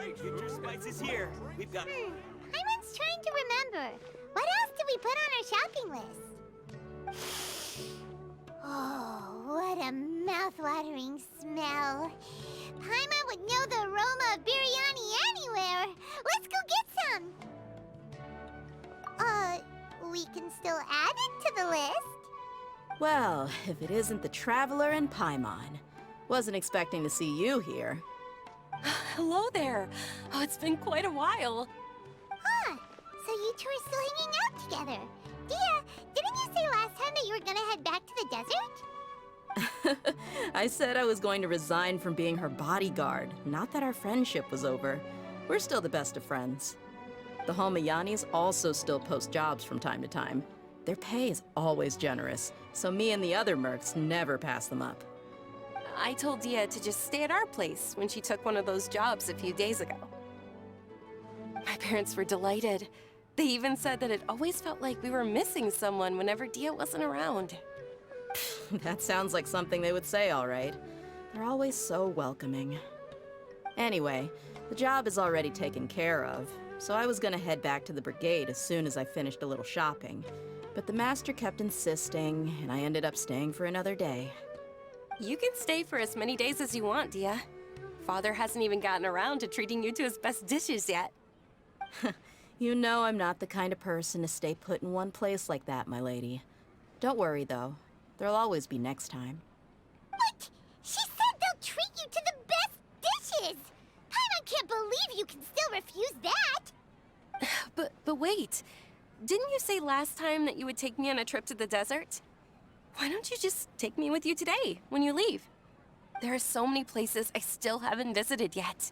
Get your spices here. We've got... Paimon's trying to remember. What else did we put on our shopping list? Oh, what a mouth-watering smell. Paimon would know the aroma of biryani anywhere. Let's go get some. We can still add it to the list. Well, if it isn't the Traveler and Paimon. Wasn't expecting to see you here. Hello there. Oh, it's been quite a while. Huh, so you two are still hanging out together. Dia, didn't you say last time that you were gonna head back to the desert? I said I was going to resign from being her bodyguard, not that our friendship was over. We're still the best of friends. The Homayanis also still post jobs from time to time. Their pay is always generous, so me and the other mercs never pass them up. I told Dia to just stay at our place when she took one of those jobs a few days ago. My parents were delighted. They even said that it always felt like we were missing someone whenever Dia wasn't around. That sounds like something they would say, all right. They're always so welcoming. Anyway, the job is already taken care of, so I was gonna head back to the brigade as soon as I finished a little shopping. But the master kept insisting, and I ended up staying for another day. You can stay for as many days as you want, Dia. Father hasn't even gotten around to treating you to his best dishes yet. You know I'm not the kind of person to stay put in one place like that, my lady. Don't worry, though. There'll always be next time. What? She said they'll treat you to the best dishes! Paimon can't believe you can still refuse that! But wait. Didn't you say last time that you would take me on a trip to the desert? Why don't you just take me with you today, when you leave? There are so many places I still haven't visited yet.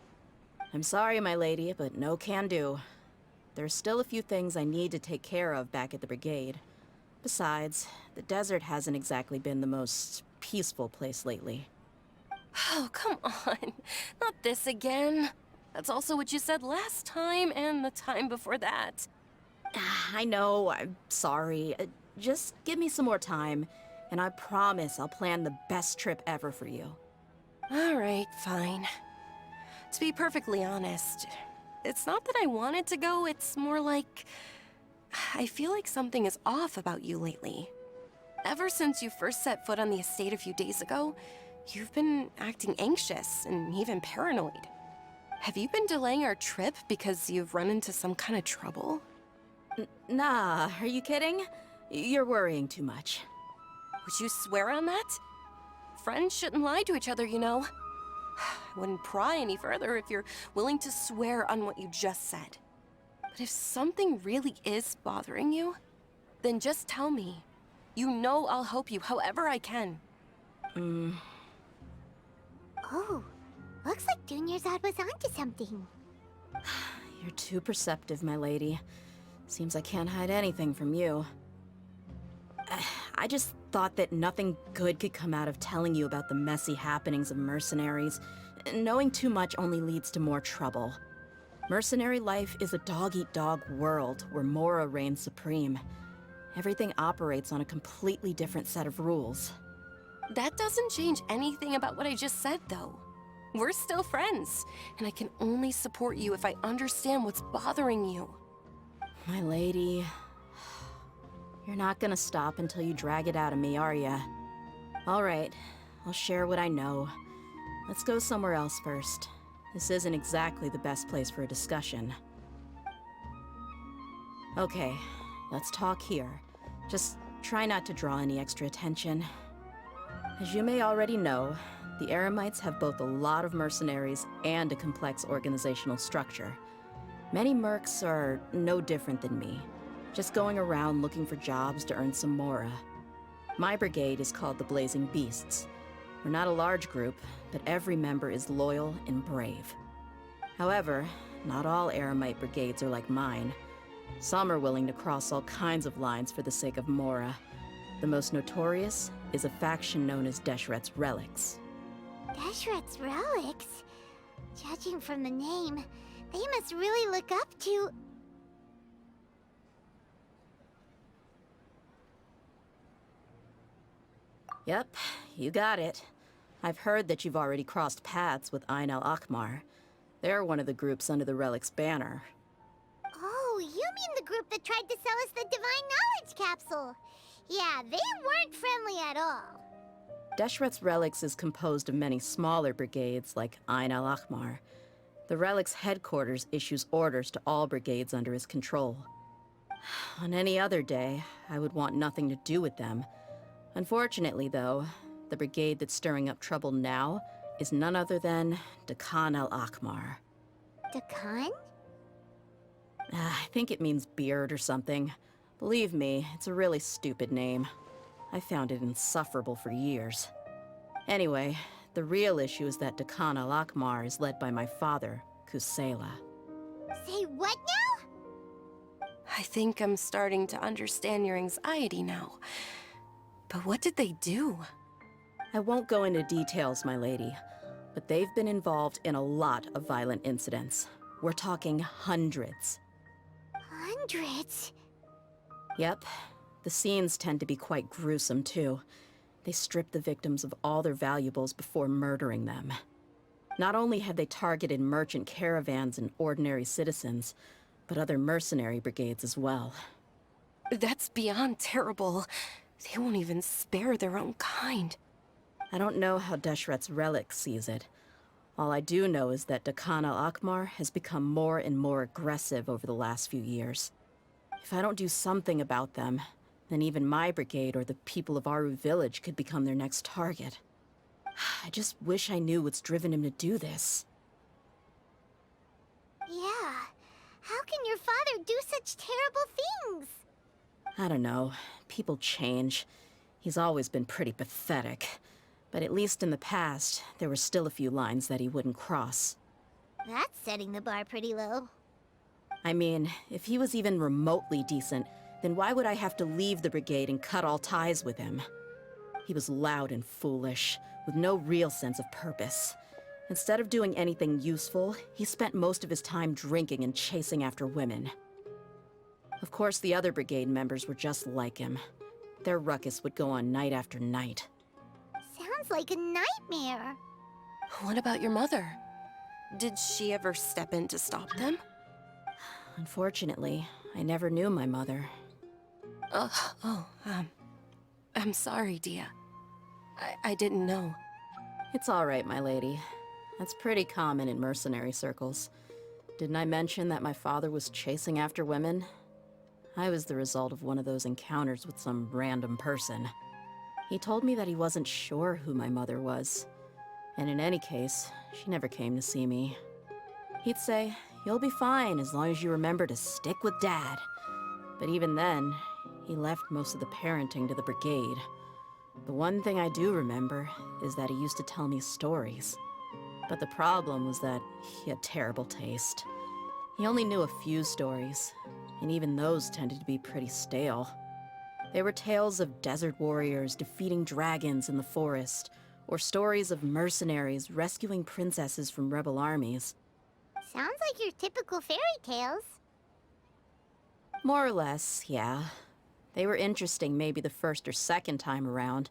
I'm sorry, my lady, but no can do. There's still a few things I need to take care of back at the brigade. Besides, the desert hasn't exactly been the most peaceful place lately. Oh, come on. Not this again. That's also what you said last time and the time before that. I know, I'm sorry. Just give me some more time, and I promise I'll plan the best trip ever for you. All right, fine. To be perfectly honest, it's not that I wanted to go, it's more like... I feel like something is off about you lately. Ever since you first set foot on the estate a few days ago, you've been acting anxious and even paranoid. Have you been delaying our trip because you've run into some kind of trouble? Nah, are you kidding? You're worrying too much. Would you swear on that? Friends shouldn't lie to each other, you know. I wouldn't pry any further if you're willing to swear on what you just said. But if something really is bothering you, then just tell me. You know I'll help you however I can. Oh, looks like Dunyarzad was onto something. You're too perceptive, my lady. Seems I can't hide anything from you. I just thought that nothing good could come out of telling you about the messy happenings of mercenaries. Knowing too much only leads to more trouble. Mercenary life is a dog-eat-dog world where Mora reigns supreme. Everything operates on a completely different set of rules. That doesn't change anything about what I just said, though. We're still friends, and I can only support you if I understand what's bothering you. My lady... You're not gonna stop until you drag it out of me, are ya? All right, I'll share what I know. Let's go somewhere else first. This isn't exactly the best place for a discussion. Okay, let's talk here. Just try not to draw any extra attention. As you may already know, the Eremites have both a lot of mercenaries and a complex organizational structure. Many mercs are no different than me, just going around looking for jobs to earn some mora. My brigade is called the Blazing Beasts. We're not a large group, but every member is loyal and brave. However, not all Eremite brigades are like mine. Some are willing to cross all kinds of lines for the sake of mora. The most notorious is a faction known as Deshret's Relics. Deshret's Relics? Judging from the name, they must really look up to... Yep, you got it. I've heard that you've already crossed paths with Ain al-Akmar. They're one of the groups under the Relic's banner. Oh, you mean the group that tried to sell us the Divine Knowledge Capsule? Yeah, they weren't friendly at all. Deshret's Relics is composed of many smaller brigades like Ain al-Ahmar. The Relic's headquarters issues orders to all brigades under his control. On any other day, I would want nothing to do with them. Unfortunately, though, the brigade that's stirring up trouble now is none other than Dakan al-Ahmar. Dakan? I think it means beard or something. Believe me, it's a really stupid name. I found it insufferable for years. Anyway, the real issue is that Dakan al-Ahmar is led by my father, Kusela. Say what now? I think I'm starting to understand your anxiety now. But what did they do? I won't go into details, my lady, but they've been involved in a lot of violent incidents. We're talking hundreds. Hundreds? Yep. The scenes tend to be quite gruesome, too. They strip the victims of all their valuables before murdering them. Not only have they targeted merchant caravans and ordinary citizens, but other mercenary brigades as well. That's beyond terrible. They won't even spare their own kind. I don't know how Deshret's Relic sees it. All I do know is that Dakan al-Ahmar has become more and more aggressive over the last few years. If I don't do something about them, then even my brigade or the people of Aru village could become their next target. I just wish I knew what's driven him to do this. Yeah. How can your father do such terrible things? I don't know. People change. He's always been pretty pathetic. But at least in the past, there were still a few lines that he wouldn't cross. That's setting the bar pretty low. I mean, if he was even remotely decent, then why would I have to leave the brigade and cut all ties with him? He was loud and foolish, with no real sense of purpose. Instead of doing anything useful, he spent most of his time drinking and chasing after women. Of course, the other brigade members were just like him. Their ruckus would go on night after night. Sounds like a nightmare. What about your mother? Did she ever step in to stop them? Unfortunately, I never knew my mother. I'm sorry, Dia. I didn't know. It's all right, my lady. That's pretty common in mercenary circles. Didn't I mention that my father was chasing after women? I was the result of one of those encounters with some random person. He told me that he wasn't sure who my mother was. And in any case, she never came to see me. He'd say, "You'll be fine as long as you remember to stick with Dad." But even then, he left most of the parenting to the brigade. The one thing I do remember is that he used to tell me stories. But the problem was that he had terrible taste. He only knew a few stories, and even those tended to be pretty stale. They were tales of desert warriors defeating dragons in the forest, or stories of mercenaries rescuing princesses from rebel armies. Sounds like your typical fairy tales. More or less, yeah. They were interesting maybe the first or second time around,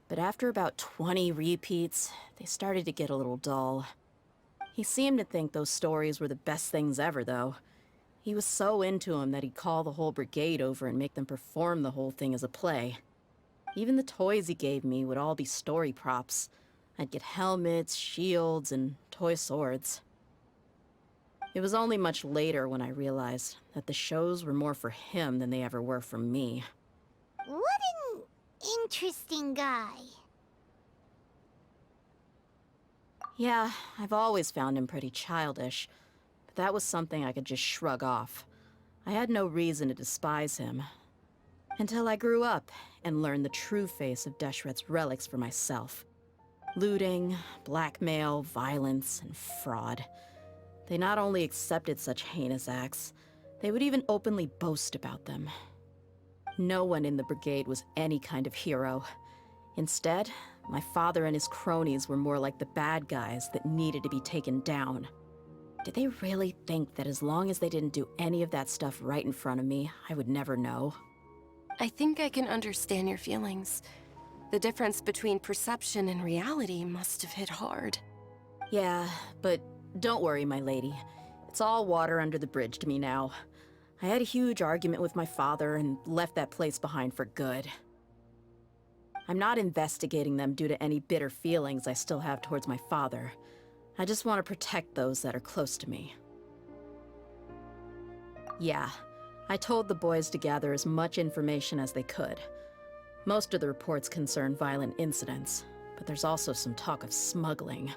but after about 20 repeats, they started to get a little dull. He seemed to think those stories were the best things ever, though. He was so into them that he'd call the whole brigade over and make them perform the whole thing as a play. Even the toys he gave me would all be story props. I'd get helmets, shields, and toy swords. It was only much later when I realized that the shows were more for him than they ever were for me. What an interesting guy. Yeah, I've always found him pretty childish, but that was something I could just shrug off. I had no reason to despise him. Until I grew up and learned the true face of Deshret's Relics for myself. Looting, blackmail, violence, and fraud. They not only accepted such heinous acts, they would even openly boast about them. No one in the brigade was any kind of hero. Instead, my father and his cronies were more like the bad guys that needed to be taken down. Did they really think that as long as they didn't do any of that stuff right in front of me, I would never know? I think I can understand your feelings. The difference between perception and reality must have hit hard. Yeah, but Don't worry, my lady. It's all water under the bridge to me now. I had a huge argument with my father and left that place behind for good. I'm not investigating them due to any bitter feelings I still have towards my father. I just want to protect those that are close to me. Yeah, I told the boys to gather as much information as they could. Most of the reports concern violent incidents, but there's also some talk of smuggling.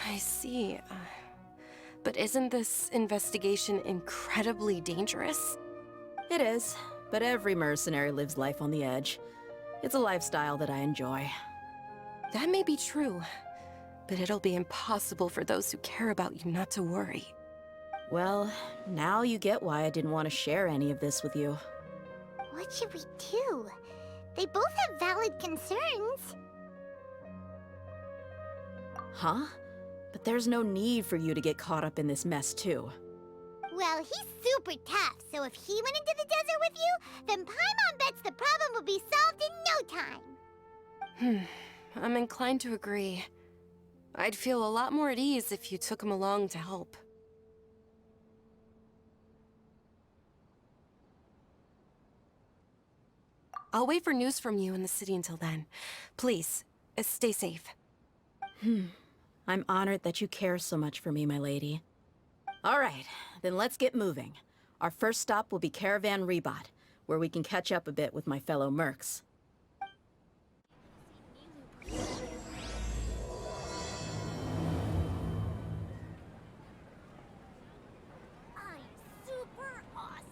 I see. But isn't this investigation incredibly dangerous? It is, but every mercenary lives life on the edge. It's a lifestyle that I enjoy. That may be true, but it'll be impossible for those who care about you not to worry. Well, now you get why I didn't want to share any of this with you. What should we do? They both have valid concerns. Huh? But there's no need for you to get caught up in this mess, too. Well, he's super tough, so if he went into the desert with you, then Paimon bets the problem would be solved in no time. I'm inclined to agree. I'd feel a lot more at ease if you took him along to help. I'll wait for news from you in the city until then. Please, stay safe. I'm honored that you care so much for me, my lady. All right, then let's get moving. Our first stop will be Caravan Rebot, where we can catch up a bit with my fellow mercs. I'm super awesome.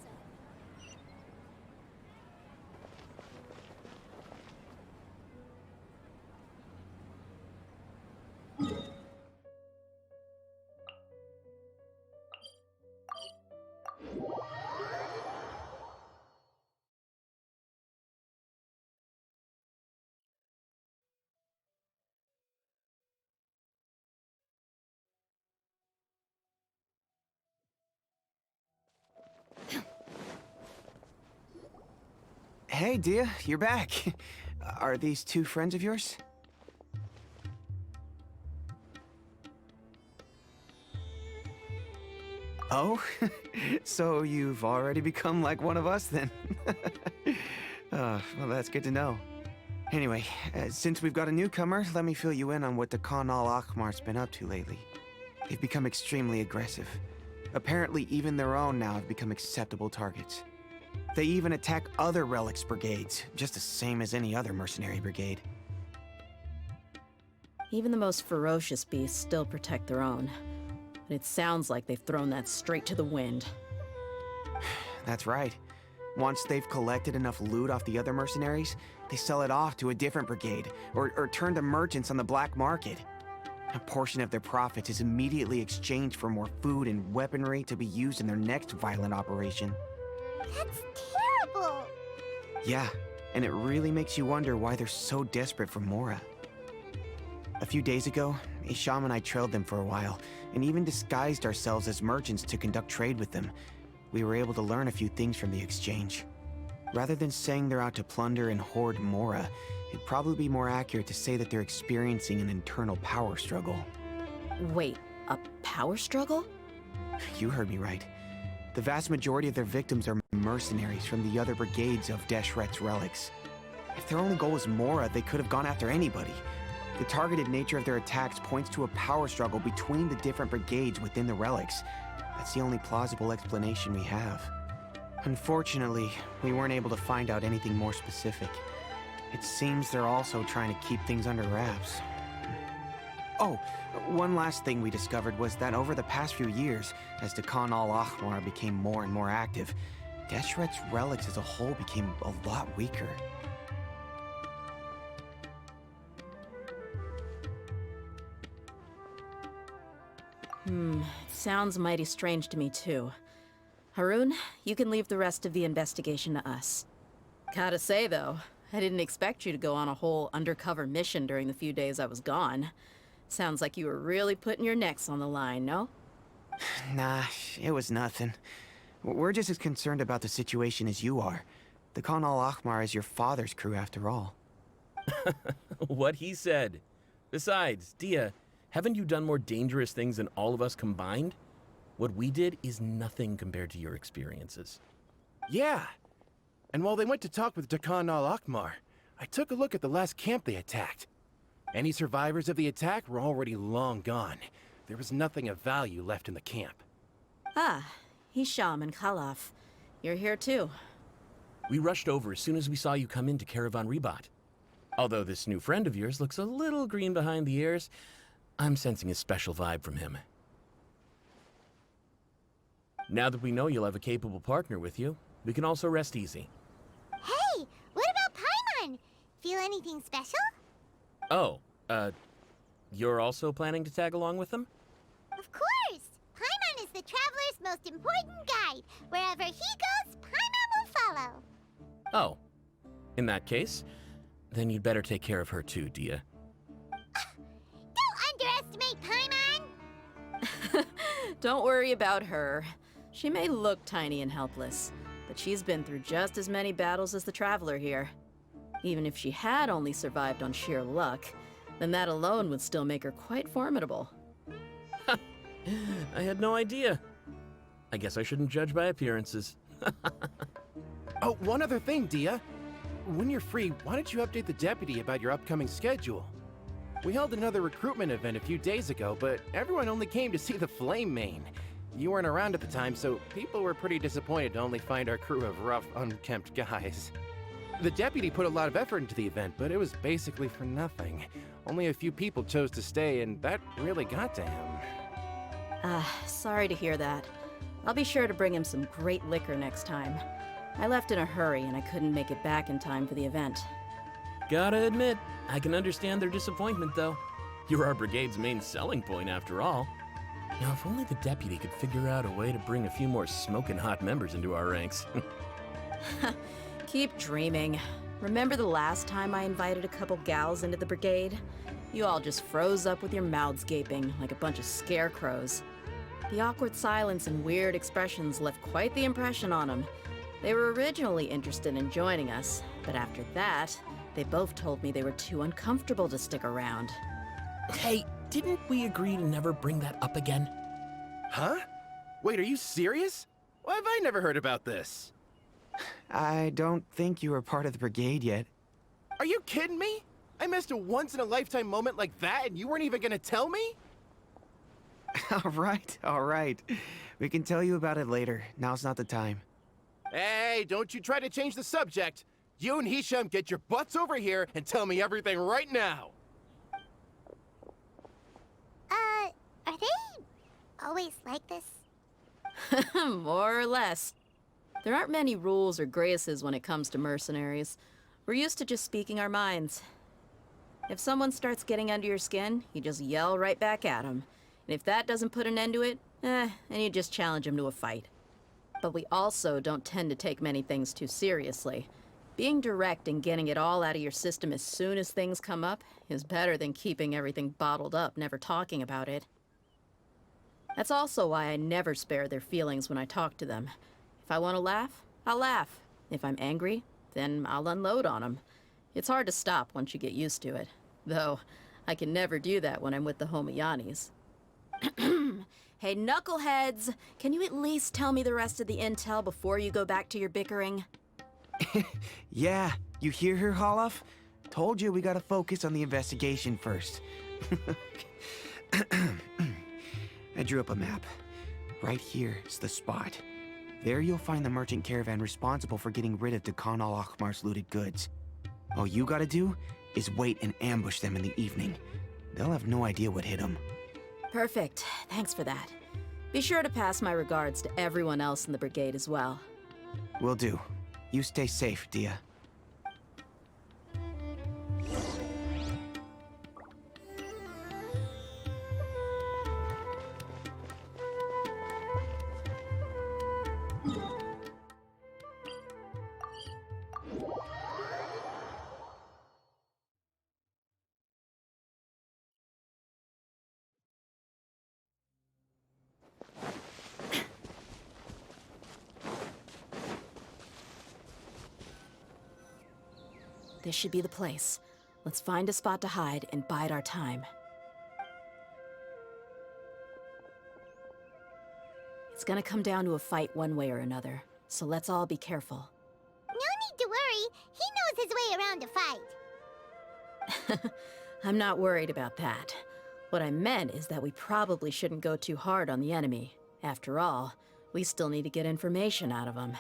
Hey, Dia, you're back. Are these two friends of yours? Oh, so you've already become like one of us then? Well, that's good to know. Anyway, since we've got a newcomer, let me fill you in on what the Khan al-Ahmar's been up to lately. They've become extremely aggressive. Apparently, even their own now have become acceptable targets. They even attack other relics brigades, just the same as any other mercenary brigade. Even the most ferocious beasts still protect their own. But it sounds like they've thrown that straight to the wind. That's right. Once they've collected enough loot off the other mercenaries, they sell it off to a different brigade, or turn to merchants on the black market. A portion of their profits is immediately exchanged for more food and weaponry to be used in their next violent operation. That's terrible. Yeah, and it really makes you wonder why they're so desperate for Mora. A few days ago, Isham and I trailed them for a while, and even disguised ourselves as merchants to conduct trade with them. We were able to learn a few things from the exchange. Rather than saying they're out to plunder and hoard Mora, it'd probably be more accurate to say that they're experiencing an internal power struggle. Wait, a power struggle? You heard me right. The vast majority of their victims are mercenaries from the other brigades of Deshret's relics. If their only goal was Mora, they could have gone after anybody. The targeted nature of their attacks points to a power struggle between the different brigades within the relics. That's the only plausible explanation we have. Unfortunately, we weren't able to find out anything more specific. It seems they're also trying to keep things under wraps. Oh, one last thing we discovered was that over the past few years, as the Khan al-Ahmar became more and more active, Deshret's relics as a whole became a lot weaker. It sounds mighty strange to me too. Harun, you can leave the rest of the investigation to us. Gotta say though, I didn't expect you to go on a whole undercover mission during the few days I was gone. Sounds like you were really putting your necks on the line, no? Nah, it was nothing. We're just as concerned about the situation as you are. The Khan al-Ahmar is your father's crew after all. What he said. Besides, Dia, Haven't you done more dangerous things than all of us combined? What we did is nothing compared to your experiences. Yeah. And while they went to talk with Dakan al-Akmar, I took a look at the last camp they attacked. Any survivors of the attack were already long gone. There was nothing of value left in the camp. Ah, Hisham and Khalaf. You're here too. We rushed over as soon as we saw you come into Caravan Rebat. Although this new friend of yours looks a little green behind the ears, I'm sensing a special vibe from him. Now that we know you'll have a capable partner with you, we can also rest easy. Hey, what about Paimon? Feel anything special? Oh, you're also planning to tag along with them? Of course! Paimon is the traveler's most important guide. Wherever he goes, Paimon will follow. Oh. In that case, then you'd better take care of her too, Dia. Don't underestimate Paimon! Don't worry about her. She may look tiny and helpless, but she's been through just as many battles as the Traveler here. Even if she had only survived on sheer luck, then that alone would still make her quite formidable. I had no idea. I guess I shouldn't judge by appearances. Oh, one other thing, Dia. When you're free, why don't you update the deputy about your upcoming schedule? We held another recruitment event a few days ago, but everyone only came to see the Flame Main. You weren't around at the time, so people were pretty disappointed to only find our crew of rough, unkempt guys. The deputy put a lot of effort into the event, but it was basically for nothing. Only a few people chose to stay, and that really got to him. Sorry to hear that. I'll be sure to bring him some great liquor next time. I left in a hurry and I couldn't make it back in time for the event. Gotta admit, I can understand their disappointment, though. You're our brigade's main selling point, after all. Now, if only the deputy could figure out a way to bring a few more smoking hot members into our ranks. Keep dreaming. Remember the last time I invited a couple gals into the brigade? You all just froze up with your mouths gaping like a bunch of scarecrows. The awkward silence and weird expressions left quite the impression on them. They were originally interested in joining us, but after that, they both told me they were too uncomfortable to stick around. Hey, didn't we agree to never bring that up again? Huh? Wait, are you serious? Why have I never heard about this? I don't think you were part of the brigade yet. Are you kidding me? I missed a once-in-a-lifetime moment like that and you weren't even gonna tell me? All right. We can tell you about it later. Now's not the time. Hey, don't you try to change the subject. You and Hisham get your butts over here and tell me everything right now. Are they always like this? More or less. There aren't many rules or graces when it comes to mercenaries. We're used to just speaking our minds. If someone starts getting under your skin, you just yell right back at them. And if that doesn't put an end to it, then you just challenge them to a fight. But we also don't tend to take many things too seriously. Being direct and getting it all out of your system as soon as things come up is better than keeping everything bottled up, never talking about it. That's also why I never spare their feelings when I talk to them. If I want to laugh, I'll laugh. If I'm angry, then I'll unload on them. It's hard to stop once you get used to it. Though, I can never do that when I'm with the Homiyanis. Hey, knuckleheads! Can you at least tell me the rest of the intel before you go back to your bickering? Yeah, you hear her, Holloff? Told you we gotta focus on the investigation first. I drew up a map. Right here is the spot. There you'll find the merchant caravan responsible for getting rid of Dakan al-Akmar's looted goods. All you gotta do is wait and ambush them in the evening. They'll have no idea what hit them. Perfect. Thanks for that. Be sure to pass my regards to everyone else in the brigade as well. Will do. You stay safe, Dia. This should be the place. Let's find a spot to hide and bide our time. It's gonna come down to a fight one way or another, so let's all be careful. No need to worry. He knows his way around a fight. I'm not worried about that. What I meant is that we probably shouldn't go too hard on the enemy. After all, we still need to get information out of them.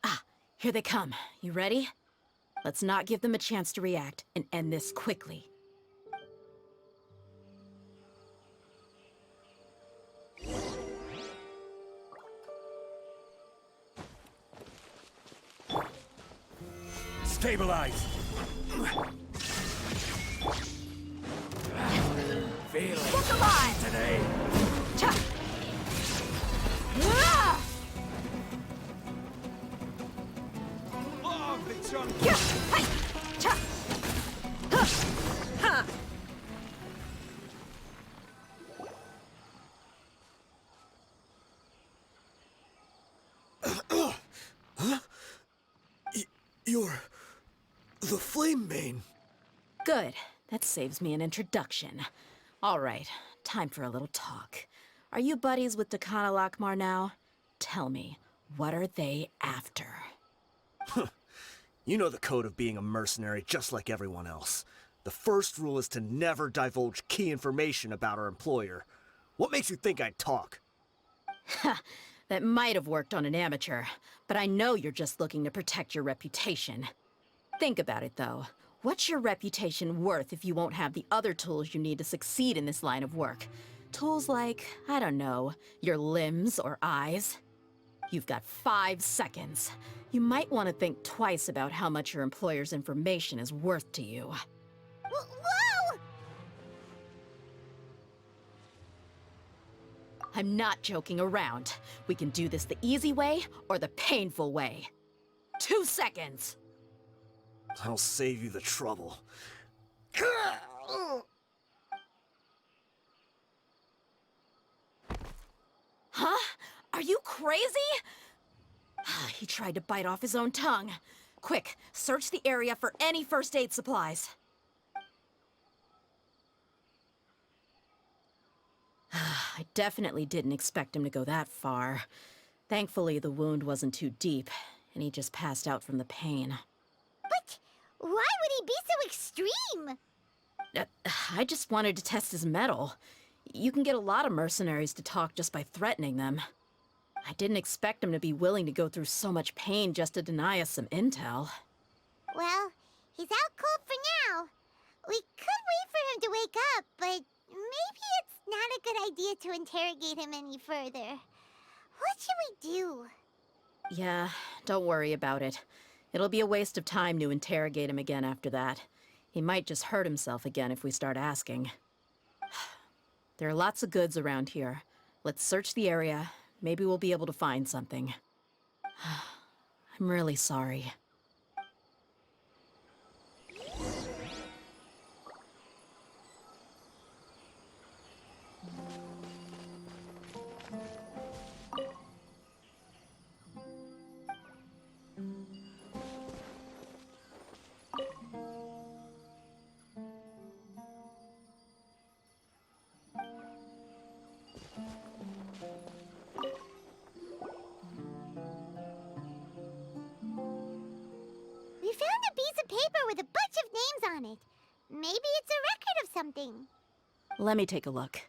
Ah, here they come. You ready? Let's not give them a chance to react and end this quickly. Stabilize. Feeling Look alive! today. Cha! Ah! Oh, the chunk. Yeah! Hi! Cha! Huh! Ha! You're the Flame Mane. Good. That saves me an introduction. All right, time for a little talk. Are you buddies with Dakana Lakmar now? Tell me, what are they after? You know the code of being a mercenary just like everyone else. The first rule is to never divulge key information about our employer. What makes you think I'd talk? Ha! That might have worked on an amateur, but I know you're just looking to protect your reputation. Think about it, though. What's your reputation worth if you won't have the other tools you need to succeed in this line of work? Tools like, I don't know, your limbs or eyes? You've got 5 seconds. You might want to think twice about how much your employer's information is worth to you. Whoa! I'm not joking around. We can do this the easy way or the painful way. 2 seconds! I'll save you the trouble. Huh? Are you crazy? He tried to bite off his own tongue. Quick, search the area for any first aid supplies. I definitely didn't expect him to go that far. Thankfully, the wound wasn't too deep, and he just passed out from the pain. But why would he be so extreme? I just wanted to test his mettle. You can get a lot of mercenaries to talk just by threatening them. I didn't expect him to be willing to go through so much pain just to deny us some intel. Well, he's out cold for now. We could wait for him to wake up, but maybe it's not a good idea to interrogate him any further. What should we do? Yeah, don't worry about it. It'll be a waste of time to interrogate him again after that. He might just hurt himself again if we start asking. There are lots of goods around here. Let's search the area. Maybe we'll be able to find something. I'm really sorry. We found a piece of paper with a bunch of names on it. Maybe it's a record of something. Let me take a look.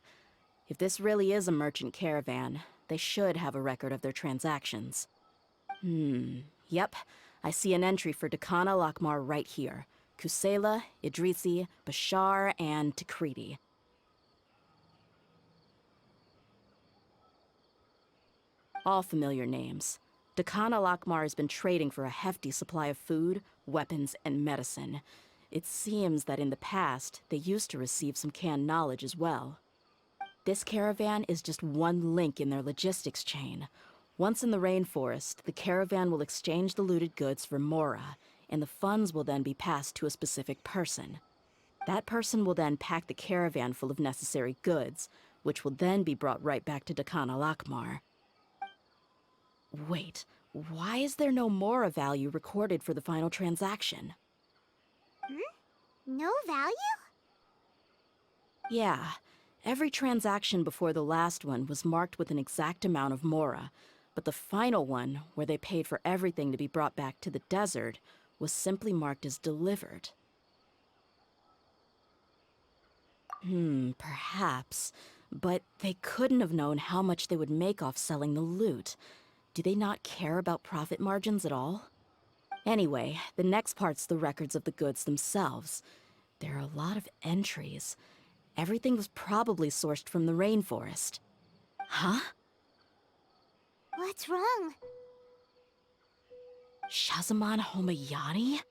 If this really is a merchant caravan, they should have a record of their transactions. Yep. I see an entry for Dakana Lakmar right here. Kusela, Idrisi, Bashar, and Takriti. All familiar names. Dakana Lakmar has been trading for a hefty supply of food, weapons, and medicine. It seems that in the past, they used to receive some canned knowledge as well. This caravan is just one link in their logistics chain. Once in the rainforest, the caravan will exchange the looted goods for Mora, and the funds will then be passed to a specific person. That person will then pack the caravan full of necessary goods, which will then be brought right back to Dakana Lakmar. Wait, why is there no Mora value recorded for the final transaction? No value? Yeah, every transaction before the last one was marked with an exact amount of Mora, but the final one, where they paid for everything to be brought back to the desert, was simply marked as delivered. Perhaps. But they couldn't have known how much they would make off selling the loot. Do they not care about profit margins at all? Anyway, the next part's the records of the goods themselves. There are a lot of entries. Everything was probably sourced from the rainforest. Huh? What's wrong? Shazamon Homayani?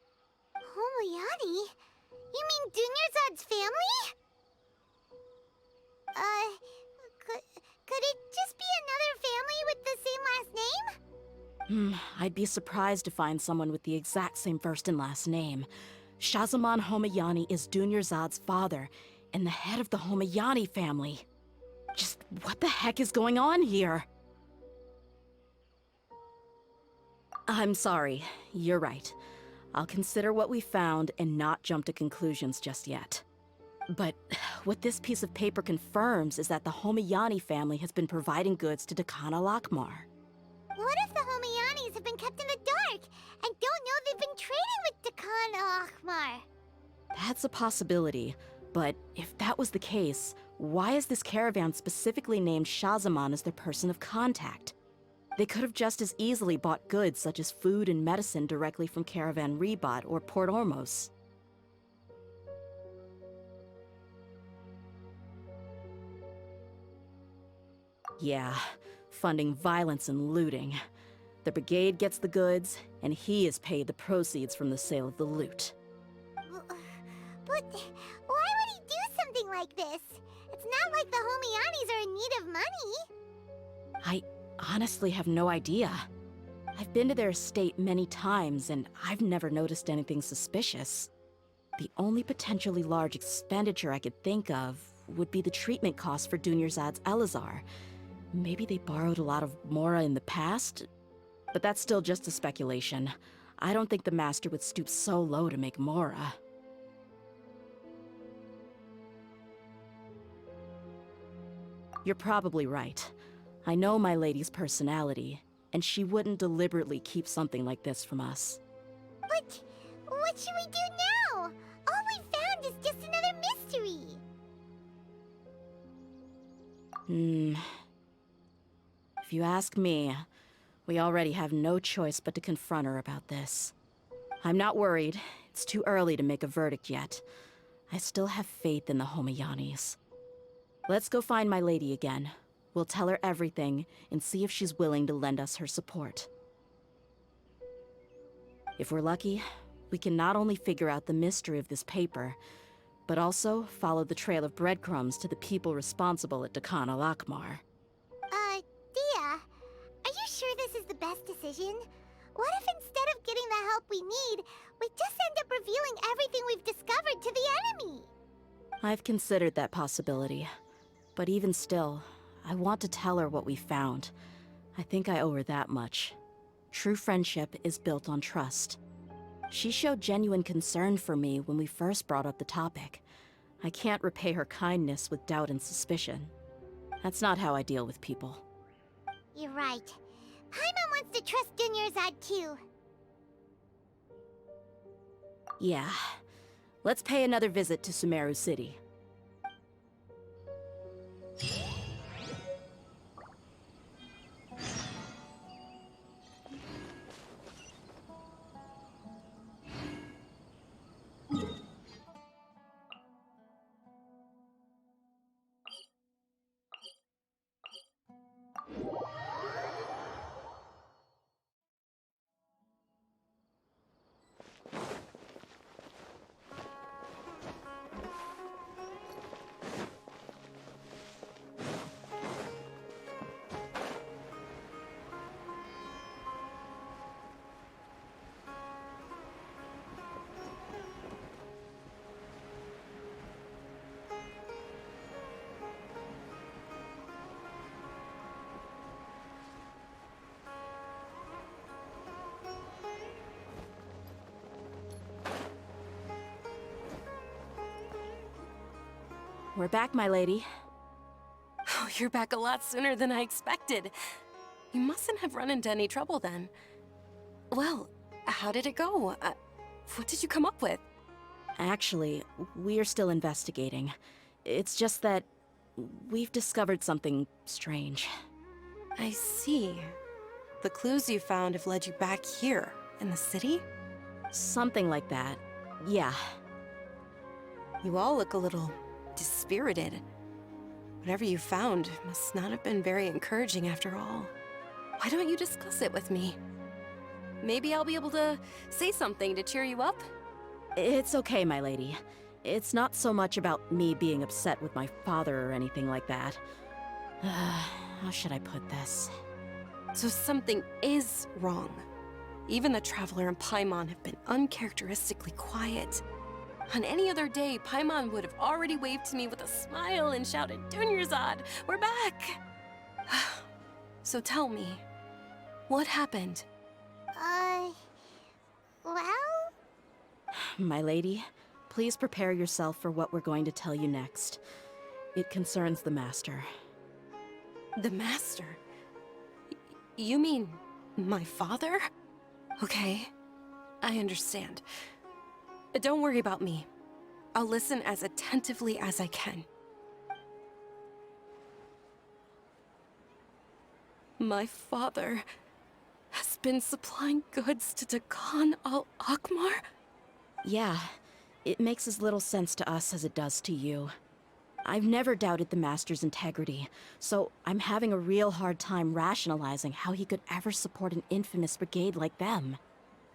Homoyani? You mean Dunyarzad's family? Could it just be another family with the same last name? I'd be surprised to find someone with the exact same first and last name. Shazamon Homayani is Dunyarzad's father, and the head of the Homayani family. Just what the heck is going on here? I'm sorry, you're right. I'll consider what we found and not jump to conclusions just yet. But what this piece of paper confirms is that the Homayani family has been providing goods to Dakana Lakmar. What if the Homayanis have been kept in the dark and don't know they've been trading with Dakan Akhmar? That's a possibility, but if that was the case, why is this caravan specifically named Shazamon as their person of contact? They could have just as easily bought goods such as food and medicine directly from Caravan Rebot or Port Ormos. Yeah, funding violence and looting. The brigade gets the goods, and he is paid the proceeds from the sale of the loot. But why would he do something like this? It's not like the Homayanis are in need of money. I honestly have no idea. I've been to their estate many times, and I've never noticed anything suspicious. The only potentially large expenditure I could think of would be the treatment costs for Dunyarzad's Elazar. Maybe they borrowed a lot of Mora in the past? But that's still just a speculation. I don't think the Master would stoop so low to make Mora. You're probably right. I know my lady's personality, and she wouldn't deliberately keep something like this from us. But what should we do now? All we found is just another mystery. If you ask me, we already have no choice but to confront her about this. I'm not worried. It's too early to make a verdict yet. I still have faith in the Homayanis. Let's go find my lady again. We'll tell her everything and see if she's willing to lend us her support. If we're lucky, we can not only figure out the mystery of this paper, but also follow the trail of breadcrumbs to the people responsible at Dakana Lakmar. Dia, are you sure this is the best decision? What if instead of getting the help we need, we just end up revealing everything we've discovered to the enemy? I've considered that possibility. But even still, I want to tell her what we found. I think I owe her that much. True friendship is built on trust. She showed genuine concern for me when we first brought up the topic. I can't repay her kindness with doubt and suspicion. That's not how I deal with people. You're right. Paimon wants to trust Dunyarzad too. Yeah. Let's pay another visit to Sumeru City. we're back, my lady. Oh, you're back a lot sooner than I expected. You mustn't have run into any trouble then. Well, how did it go? What did you come up with? Actually, we're still investigating. It's just that we've discovered something strange. I see. The clues you found have led you back here, in the city? Something like that. Yeah. You all look a little dispirited. Whatever you found must not have been very encouraging after all. Why don't you discuss it with me? Maybe I'll be able to say something to cheer you up? It's okay, my lady. It's not so much about me being upset with my father or anything like that. How should I put this? So something is wrong. Even the Traveler and Paimon have been uncharacteristically quiet. On any other day, Paimon would have already waved to me with a smile and shouted, "Dunyarzad, we're back!" So tell me, what happened? Well? My lady, please prepare yourself for what we're going to tell you next. It concerns the Master. The Master? You mean my father? Okay, I understand. Don't worry about me. I'll listen as attentively as I can. My father has been supplying goods to Dakan al-Akmar? Yeah, it makes as little sense to us as it does to you. I've never doubted the Master's integrity, so I'm having a real hard time rationalizing how he could ever support an infamous brigade like them.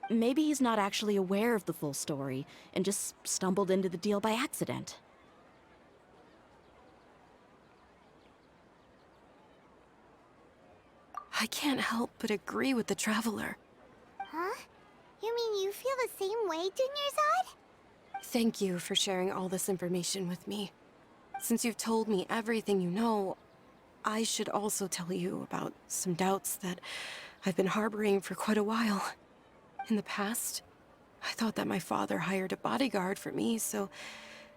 Maybe he's not actually aware of the full story and just stumbled into the deal by accident. I can't help but agree with the Traveler. Huh? You mean you feel the same way, Dunyarzad? Thank you for sharing all this information with me. Since you've told me everything you know, I should also tell you about some doubts that I've been harboring for quite a while. In the past, I thought that my father hired a bodyguard for me so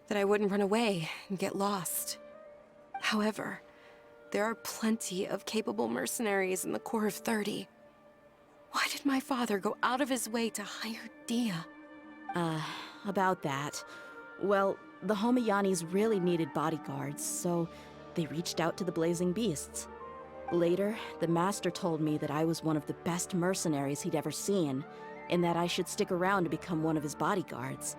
that I wouldn't run away and get lost. However, there are plenty of capable mercenaries in the Corps of 30. Why did my father go out of his way to hire DEHYA? About that. Well, the Homayanis really needed bodyguards, so they reached out to the Blazing Beasts. Later, the Master told me that I was one of the best mercenaries he'd ever seen, and that I should stick around to become one of his bodyguards.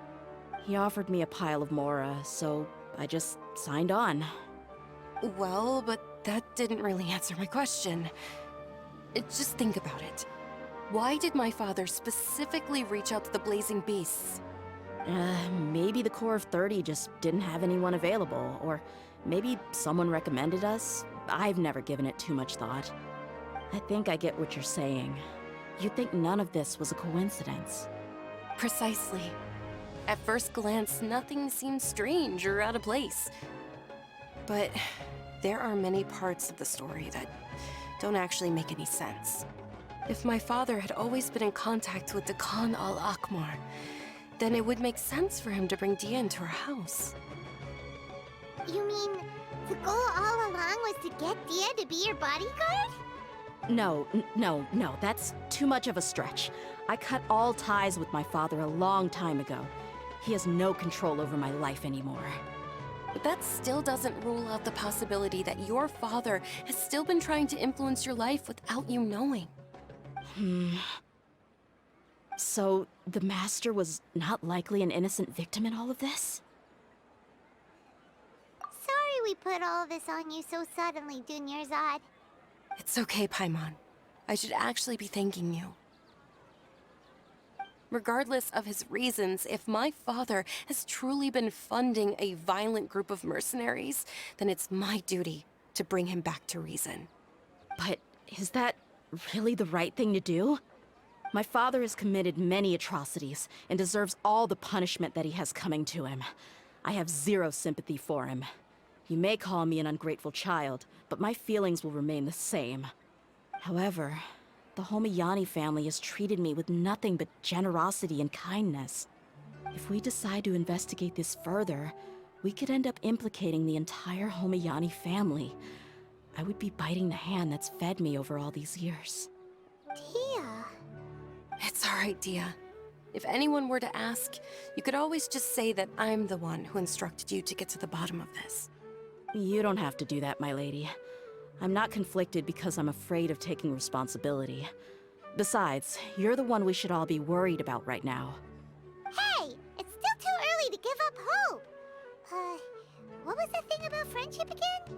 He offered me a pile of Mora, so I just signed on. Well, but that didn't really answer my question. Just think about it. Why did my father specifically reach out to the Blazing Beasts? Maybe the Corps of 30 just didn't have anyone available, or maybe someone recommended us. I've never given it too much thought. I think I get what you're saying. You think none of this was a coincidence. Precisely. At first glance, nothing seems strange or out of place. But there are many parts of the story that don't actually make any sense. If my father had always been in contact with Dakan al-Akmar, then it would make sense for him to bring DEHYA into our house. You mean the goal all along was to get DEHYA to be your bodyguard? No, that's too much of a stretch. I cut all ties with my father a long time ago. He has no control over my life anymore. But that still doesn't rule out the possibility that your father has still been trying to influence your life without you knowing. So, the Master was not likely an innocent victim in all of this? Sorry we put all this on you so suddenly, Dunyarzad. It's okay, Paimon. I should actually be thanking you. Regardless of his reasons, if my father has truly been funding a violent group of mercenaries, then it's my duty to bring him back to reason. But is that really the right thing to do? My father has committed many atrocities and deserves all the punishment that he has coming to him. I have zero sympathy for him. You may call me an ungrateful child, but my feelings will remain the same. However, the Homayani family has treated me with nothing but generosity and kindness. If we decide to investigate this further, we could end up implicating the entire Homayani family. I would be biting the hand that's fed me over all these years. DEHYA. It's all right, Dia. If anyone were to ask, you could always just say that I'm the one who instructed you to get to the bottom of this. You don't have to do that, my lady. I'm not conflicted because I'm afraid of taking responsibility. Besides, you're the one we should all be worried about right now. Hey, it's still too early to give up hope. What was the thing about friendship again?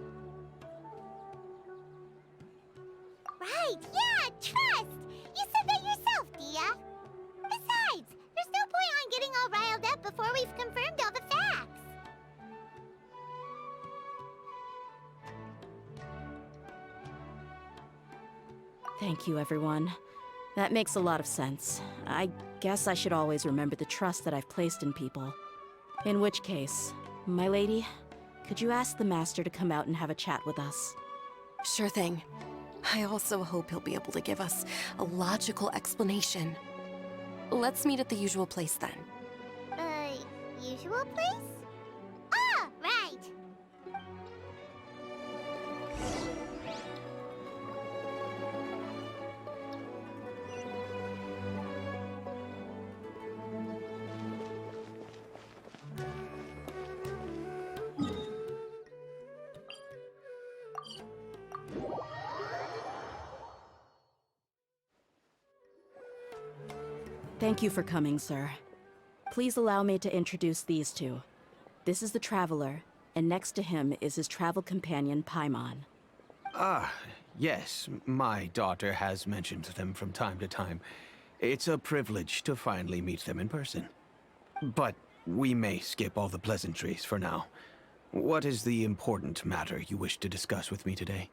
Right, yeah, trust! You said that yourself, Dia. Besides, there's no point on getting all riled up before we've confirmed all the facts. Thank you, everyone. That makes a lot of sense. I guess I should always remember the trust that I've placed in people. In which case, my lady, could you ask the Master to come out and have a chat with us? Sure thing. I also hope he'll be able to give us a logical explanation. Let's meet at the usual place then. Usual place? Ah, right! Thank you for coming, sir. Please allow me to introduce these two. This is the Traveler, and next to him is his travel companion, Paimon. Ah, yes, my daughter has mentioned them from time to time. It's a privilege to finally meet them in person. But we may skip all the pleasantries for now. What is the important matter you wish to discuss with me today?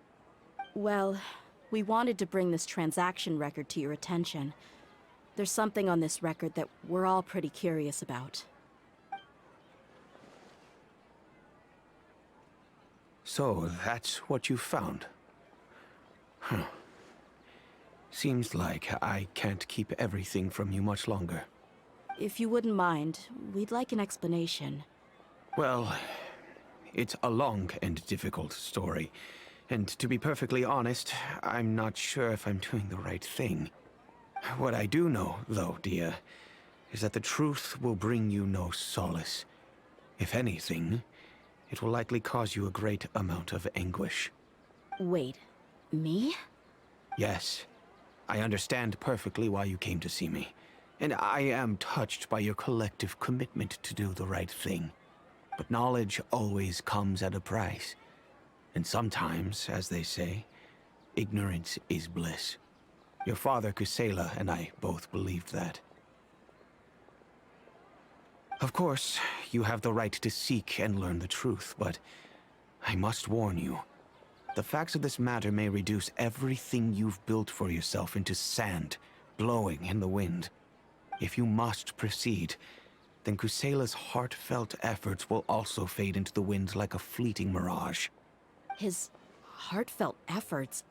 Well, we wanted to bring this transaction record to your attention. There's something on this record that we're all pretty curious about. So, that's what you found? Huh. Seems like I can't keep everything from you much longer. If you wouldn't mind, we'd like an explanation. Well, it's a long and difficult story. And to be perfectly honest, I'm not sure if I'm doing the right thing. What I do know, though, Dia, is that the truth will bring you no solace. If anything, it will likely cause you a great amount of anguish. Wait, me? Yes, I understand perfectly why you came to see me. And I am touched by your collective commitment to do the right thing. But knowledge always comes at a price. And sometimes, as they say, ignorance is bliss. Your father, Kusela, and I both believed that. Of course, you have the right to seek and learn the truth, but I must warn you. The facts of this matter may reduce everything you've built for yourself into sand, blowing in the wind. If you must proceed, then Kusela's heartfelt efforts will also fade into the wind like a fleeting mirage. His heartfelt efforts?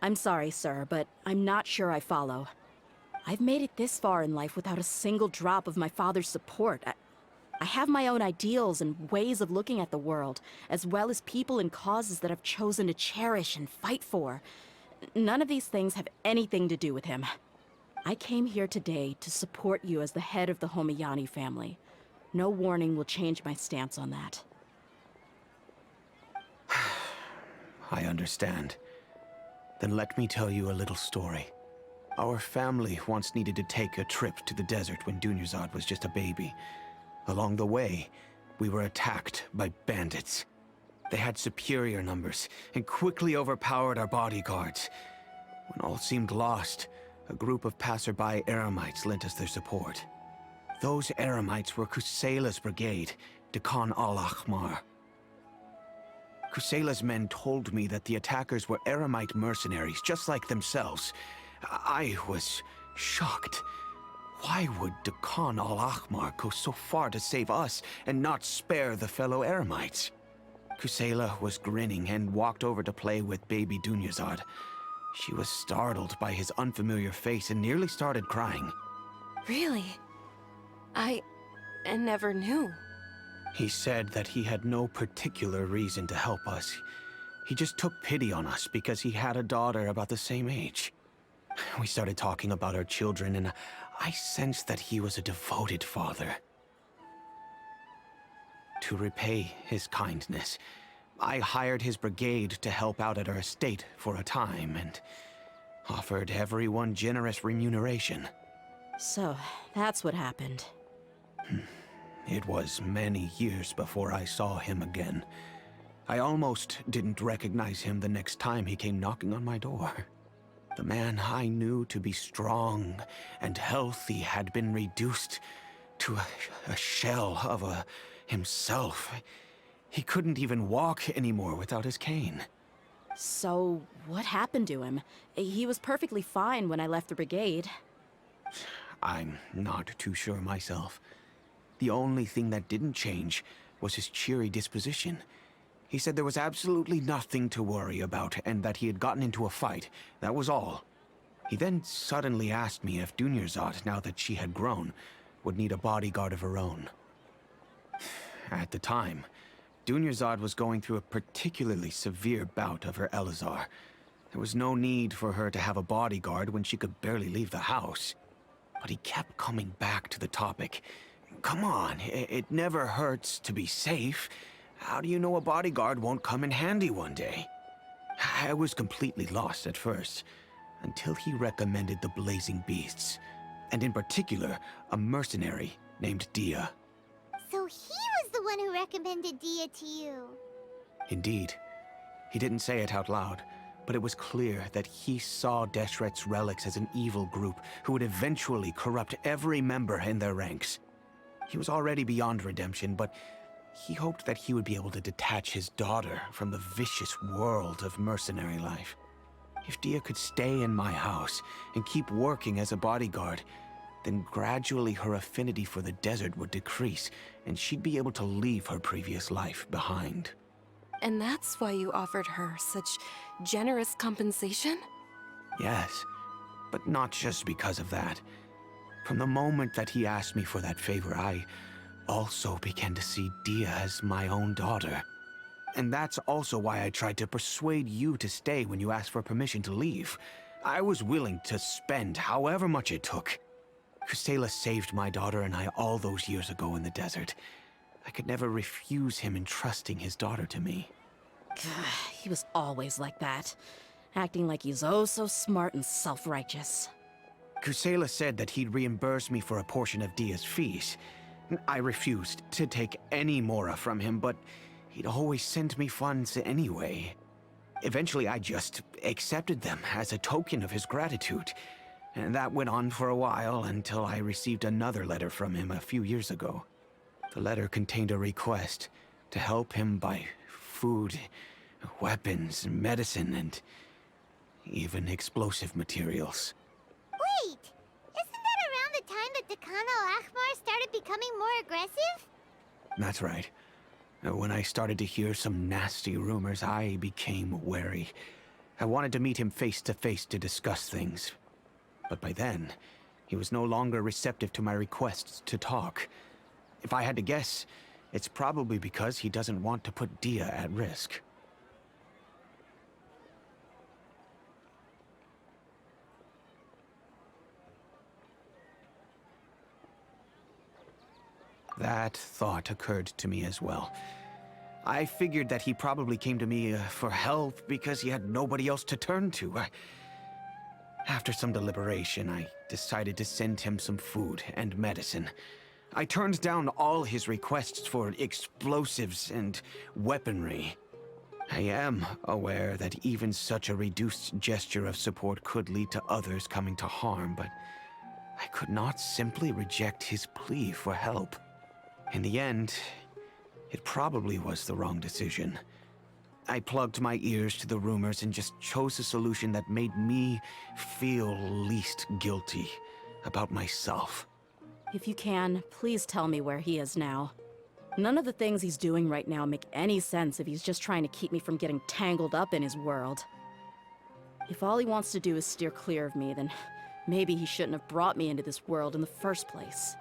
I'm sorry, sir, but I'm not sure I follow. I've made it this far in life without a single drop of my father's support. I have my own ideals and ways of looking at the world, as well as people and causes that I've chosen to cherish and fight for. None of these things have anything to do with him. I came here today to support you as the head of the Homayani family. No warning will change my stance on that. I understand. Then let me tell you a little story. Our family once needed to take a trip to the desert when Dunyarzad was just a baby. Along the way, we were attacked by bandits. They had superior numbers and quickly overpowered our bodyguards. When all seemed lost, a group of passerby Eremites lent us their support. Those Eremites were Kusela's brigade, Dekan al-Ahmar. Kusela's men told me that the attackers were Eremite mercenaries, just like themselves. I was shocked. Why would Dekan al-Ahmar go so far to save us and not spare the fellow Eremites? Kusela was grinning and walked over to play with baby Dunyarzad. She was startled by his unfamiliar face and nearly started crying. Really? I never knew. He said that he had no particular reason to help us. He just took pity on us because he had a daughter about the same age. We started talking about our children, and I sensed that he was a devoted father. To repay his kindness, I hired his brigade to help out at our estate for a time, and offered everyone generous remuneration. So, that's what happened. It was many years before I saw him again. I almost didn't recognize him the next time he came knocking on my door. The man I knew to be strong and healthy had been reduced to a shell of himself. He couldn't even walk anymore without his cane. So, what happened to him? He was perfectly fine when I left the brigade. I'm not too sure myself. The only thing that didn't change was his cheery disposition. He said there was absolutely nothing to worry about and that he had gotten into a fight. That was all. He then suddenly asked me if Dunyarzad, now that she had grown, would need a bodyguard of her own. At the time, Dunyarzad was going through a particularly severe bout of her Elazar. There was no need for her to have a bodyguard when she could barely leave the house. But he kept coming back to the topic. Come on, it never hurts to be safe. How do you know a bodyguard won't come in handy one day? I was completely lost at first, until he recommended the Blazing Beasts, and in particular, a mercenary named DEHYA. So he was the one who recommended DEHYA to you. Indeed. He didn't say it out loud, but it was clear that he saw Deshret's relics as an evil group who would eventually corrupt every member in their ranks. He was already beyond redemption, but he hoped that he would be able to detach his daughter from the vicious world of mercenary life. If DEHYA could stay in my house and keep working as a bodyguard, then gradually her affinity for the desert would decrease, and she'd be able to leave her previous life behind. And that's why you offered her such generous compensation? Yes, but not just because of that. From the moment that he asked me for that favor, I also began to see DEHYA as my own daughter. And that's also why I tried to persuade you to stay when you asked for permission to leave. I was willing to spend however much it took. Kusela saved my daughter and I all those years ago in the desert. I could never refuse him entrusting his daughter to me. He was always like that, acting like he's oh so smart and self-righteous. Kusela said that he'd reimburse me for a portion of DEHYA's fees. I refused to take any mora from him, but he'd always send me funds anyway. Eventually, I just accepted them as a token of his gratitude. And that went on for a while until I received another letter from him a few years ago. The letter contained a request to help him buy food, weapons, medicine, and even explosive materials. Wait! Isn't that around the time that Dekan al-Ahmar started becoming more aggressive? That's right. When I started to hear some nasty rumors, I became wary. I wanted to meet him face to face to discuss things. But by then, he was no longer receptive to my requests to talk. If I had to guess, it's probably because he doesn't want to put DEHYA at risk. That thought occurred to me as well. I figured that he probably came to me for help because he had nobody else to turn to. After some deliberation, I decided to send him some food and medicine. I turned down all his requests for explosives and weaponry. I am aware that even such a reduced gesture of support could lead to others coming to harm, but I could not simply reject his plea for help. In the end, it probably was the wrong decision. I plugged my ears to the rumors and just chose a solution that made me feel least guilty about myself. If you can, please tell me where he is now. None of the things he's doing right now make any sense if he's just trying to keep me from getting tangled up in his world. If all he wants to do is steer clear of me, then maybe he shouldn't have brought me into this world in the first place.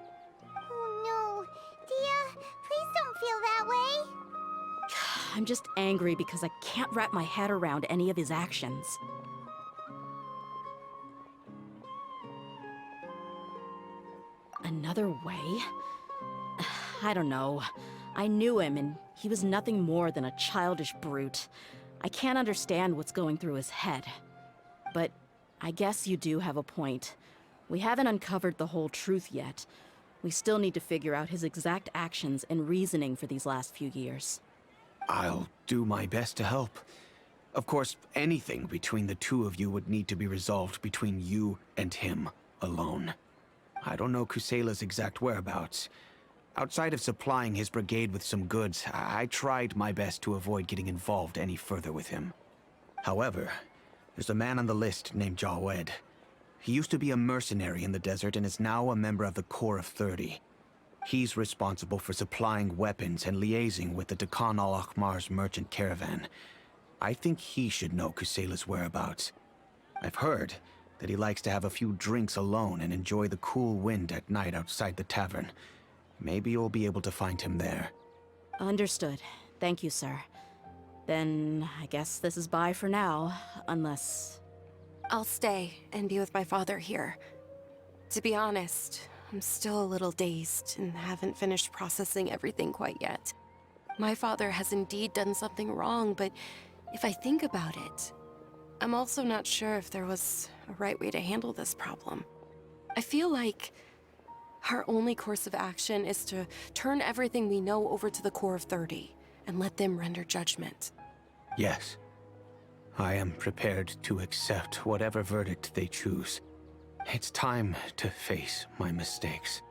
Oh no. DEHYA, please don't feel I'm just angry because I can't wrap my head around any of his actions. Another way? I don't know. I knew him, and he was nothing more than a childish brute. I can't understand what's going through his head. But I guess you do have a point. We haven't uncovered the whole truth yet. We still need to figure out his exact actions and reasoning for these last few years. I'll do my best to help. Of course, anything between the two of you would need to be resolved between you and him alone. I don't know Kusela's exact whereabouts. Outside of supplying his brigade with some goods, I tried my best to avoid getting involved any further with him. However, there's a man on the list named Jawed. He used to be a mercenary in the desert and is now a member of the Corps of 30. He's responsible for supplying weapons and liaising with the Dekhan al-Akhmar's merchant caravan. I think he should know Kusela's whereabouts. I've heard that he likes to have a few drinks alone and enjoy the cool wind at night outside the tavern. Maybe you'll be able to find him there. Understood. Thank you, sir. Then I guess this is bye for now, unless... I'll stay and be with my father here. To be honest, I'm still a little dazed and haven't finished processing everything quite yet. My father has indeed done something wrong, but if I think about it, I'm also not sure if there was a right way to handle this problem. I feel like our only course of action is to turn everything we know over to the Corps of 30 and let them render judgment. Yes. I am prepared to accept whatever verdict they choose. It's time to face my mistakes.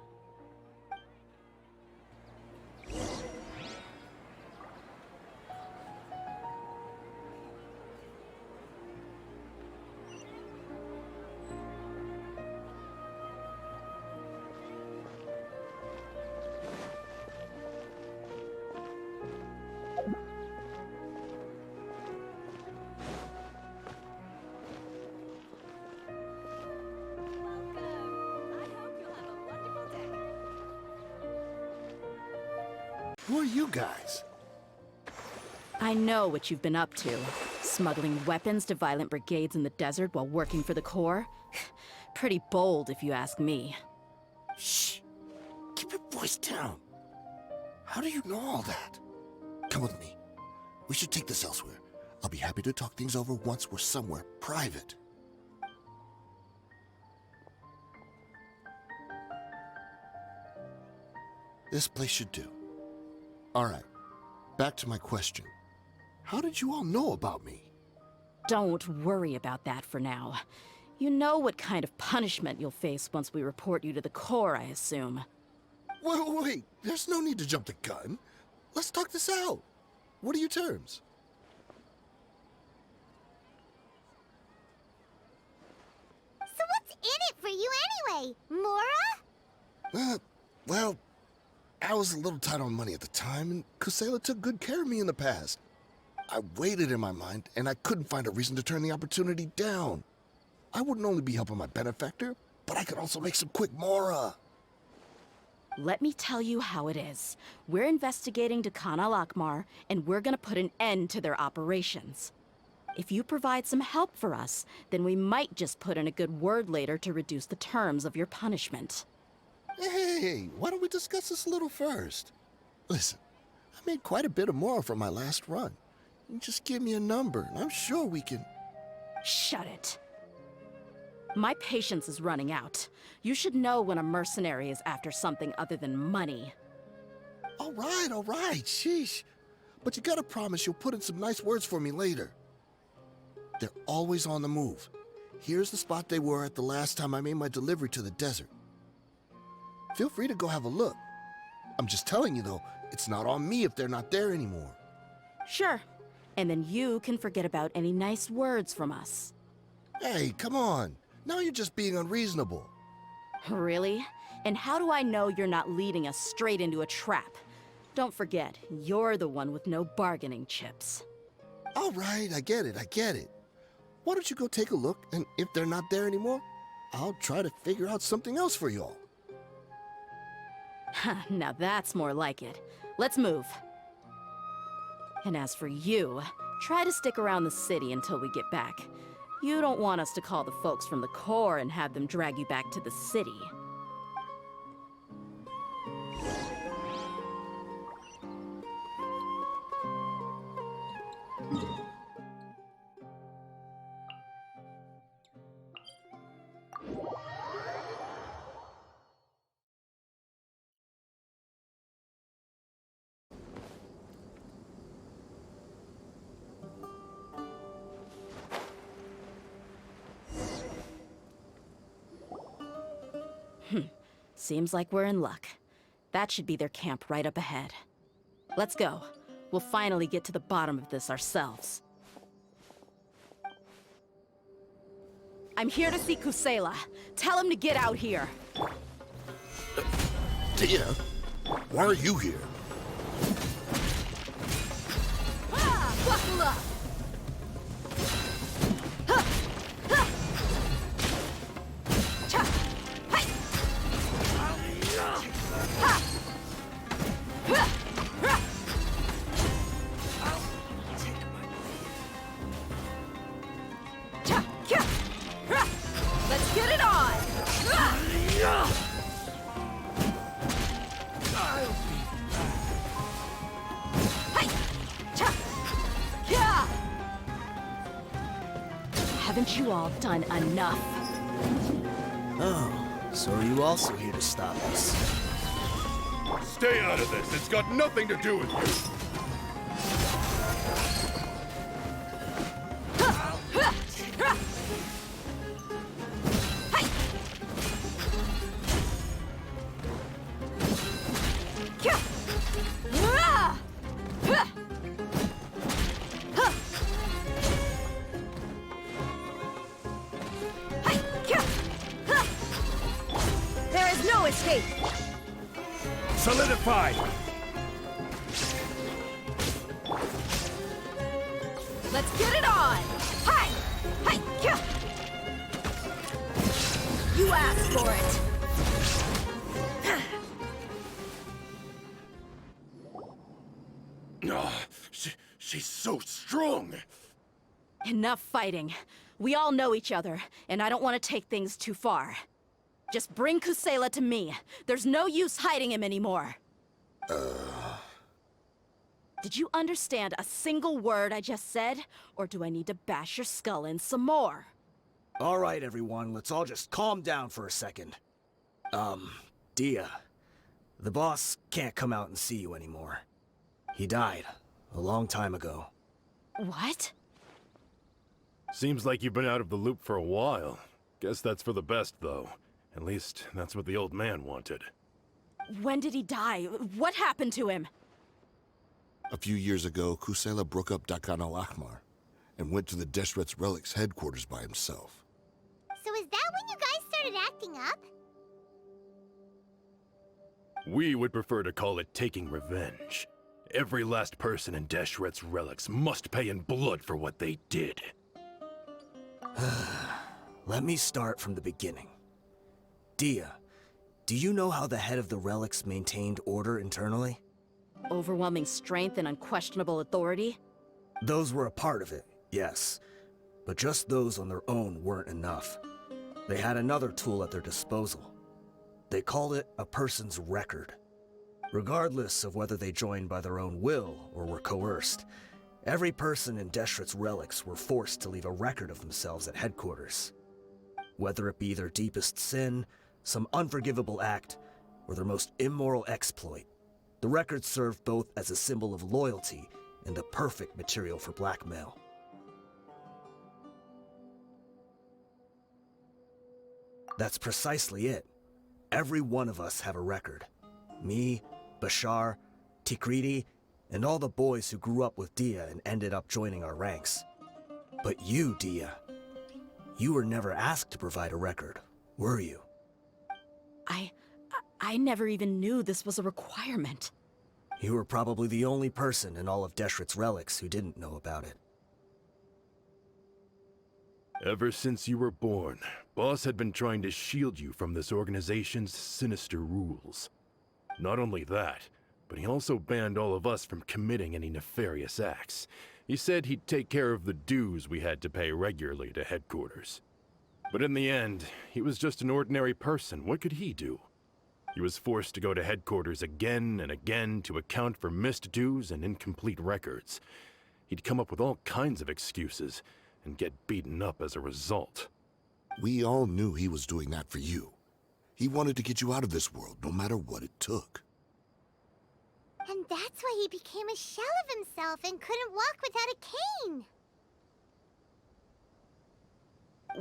Who are you guys? I know what you've been up to. Smuggling weapons to violent brigades in the desert while working for the Corps? Pretty bold, if you ask me. Shh. Keep your voice down. How do you know all that? Come with me. We should take this elsewhere. I'll be happy to talk things over once we're somewhere private. This place should do. All right. Back to my question. How did you all know about me? Don't worry about that for now. You know what kind of punishment you'll face once we report you to the Corps, I assume. Wait. There's no need to jump the gun. Let's talk this out. What are your terms? So what's in it for you anyway, Mora? Well, I was a little tight on money at the time, and Kusela took good care of me in the past. I weighed it in my mind, and I couldn't find a reason to turn the opportunity down. I wouldn't only be helping my benefactor, but I could also make some quick Mora. Let me tell you how it is. We're investigating Dekhan al-Akhmar, and we're gonna put an end to their operations. If you provide some help for us, then we might just put in a good word later to reduce the terms of your punishment. Hey, why don't we discuss this a little first? Listen, I made quite a bit of Mora from my last run. You just give me a number, and I'm sure we can... Shut it. My patience is running out. You should know when a mercenary is after something other than money. All right, sheesh. But you gotta promise you'll put in some nice words for me later. They're always on the move. Here's the spot they were at the last time I made my delivery to the desert. Feel free to go have a look. I'm just telling you, though, it's not on me if they're not there anymore. Sure. And then you can forget about any nice words from us. Hey, come on. Now you're just being unreasonable. Really? And how do I know you're not leading us straight into a trap? Don't forget, you're the one with no bargaining chips. All right, I get it. Why don't you go take a look, and if they're not there anymore, I'll try to figure out something else for y'all. Now that's more like it. Let's move. And as for you, try to stick around the city until we get back. You don't want us to call the folks from the Corps and have them drag you back to the city. Seems like we're in luck. That should be their camp right up ahead. Let's go. We'll finally get to the bottom of this ourselves. I'm here to see Kusela. Tell him to get out here. Tia, why are you here? Ah! Buckle up! Let's get it on! Haven't you all done enough? Oh, so are you also here to stop us? Stay out of this. It's got nothing to do with you. There is no escape! Solidified! Let's get it on! Hi! Hi! Kya! You asked for it! She's so strong! Enough fighting. We all know each other, and I don't want to take things too far. Just bring Kusela to me. There's no use hiding him anymore. Did you understand a single word I just said? Or do I need to bash your skull in some more? All right, everyone, let's all just calm down for a second. Dia, the boss can't come out and see you anymore. He died a long time ago. What? Seems like you've been out of the loop for a while. Guess that's for the best, though. At least, that's what the old man wanted. When did he die? What happened to him? A few years ago, Kusela broke up Dakan al-Ahmar and went to the Deshret's Relics headquarters by himself. So is that when you guys started acting up? We would prefer to call it taking revenge. Every last person in Deshret's Relics must pay in blood for what they did. Let me start from the beginning. Dia, do you know how the head of the Relics maintained order internally? Overwhelming strength and unquestionable authority? Those were a part of it, yes. But just those on their own weren't enough. They had another tool at their disposal. They called it a person's record. Regardless of whether they joined by their own will or were coerced, every person in Deshret's Relics were forced to leave a record of themselves at headquarters. Whether it be their deepest sin, some unforgivable act, or their most immoral exploit, the record served both as a symbol of loyalty and the perfect material for blackmail. That's precisely it. Every one of us have a record. Me, Bashar, Tikriti, and all the boys who grew up with Dia and ended up joining our ranks. But you, Dia, you were never asked to provide a record, were you? I never even knew this was a requirement. You were probably the only person in all of Deshret's Relics who didn't know about it. Ever since you were born, Boss had been trying to shield you from this organization's sinister rules. Not only that, But he also banned all of us from committing any nefarious acts. He said he'd take care of the dues we had to pay regularly to headquarters. But in the end, he was just an ordinary person. What could he do? He was forced to go to headquarters again and again to account for missed dues and incomplete records. He'd come up with all kinds of excuses and get beaten up as a result. We all knew he was doing that for you. He wanted to get you out of this world, no matter what it took. And that's why he became a shell of himself and couldn't walk without a cane.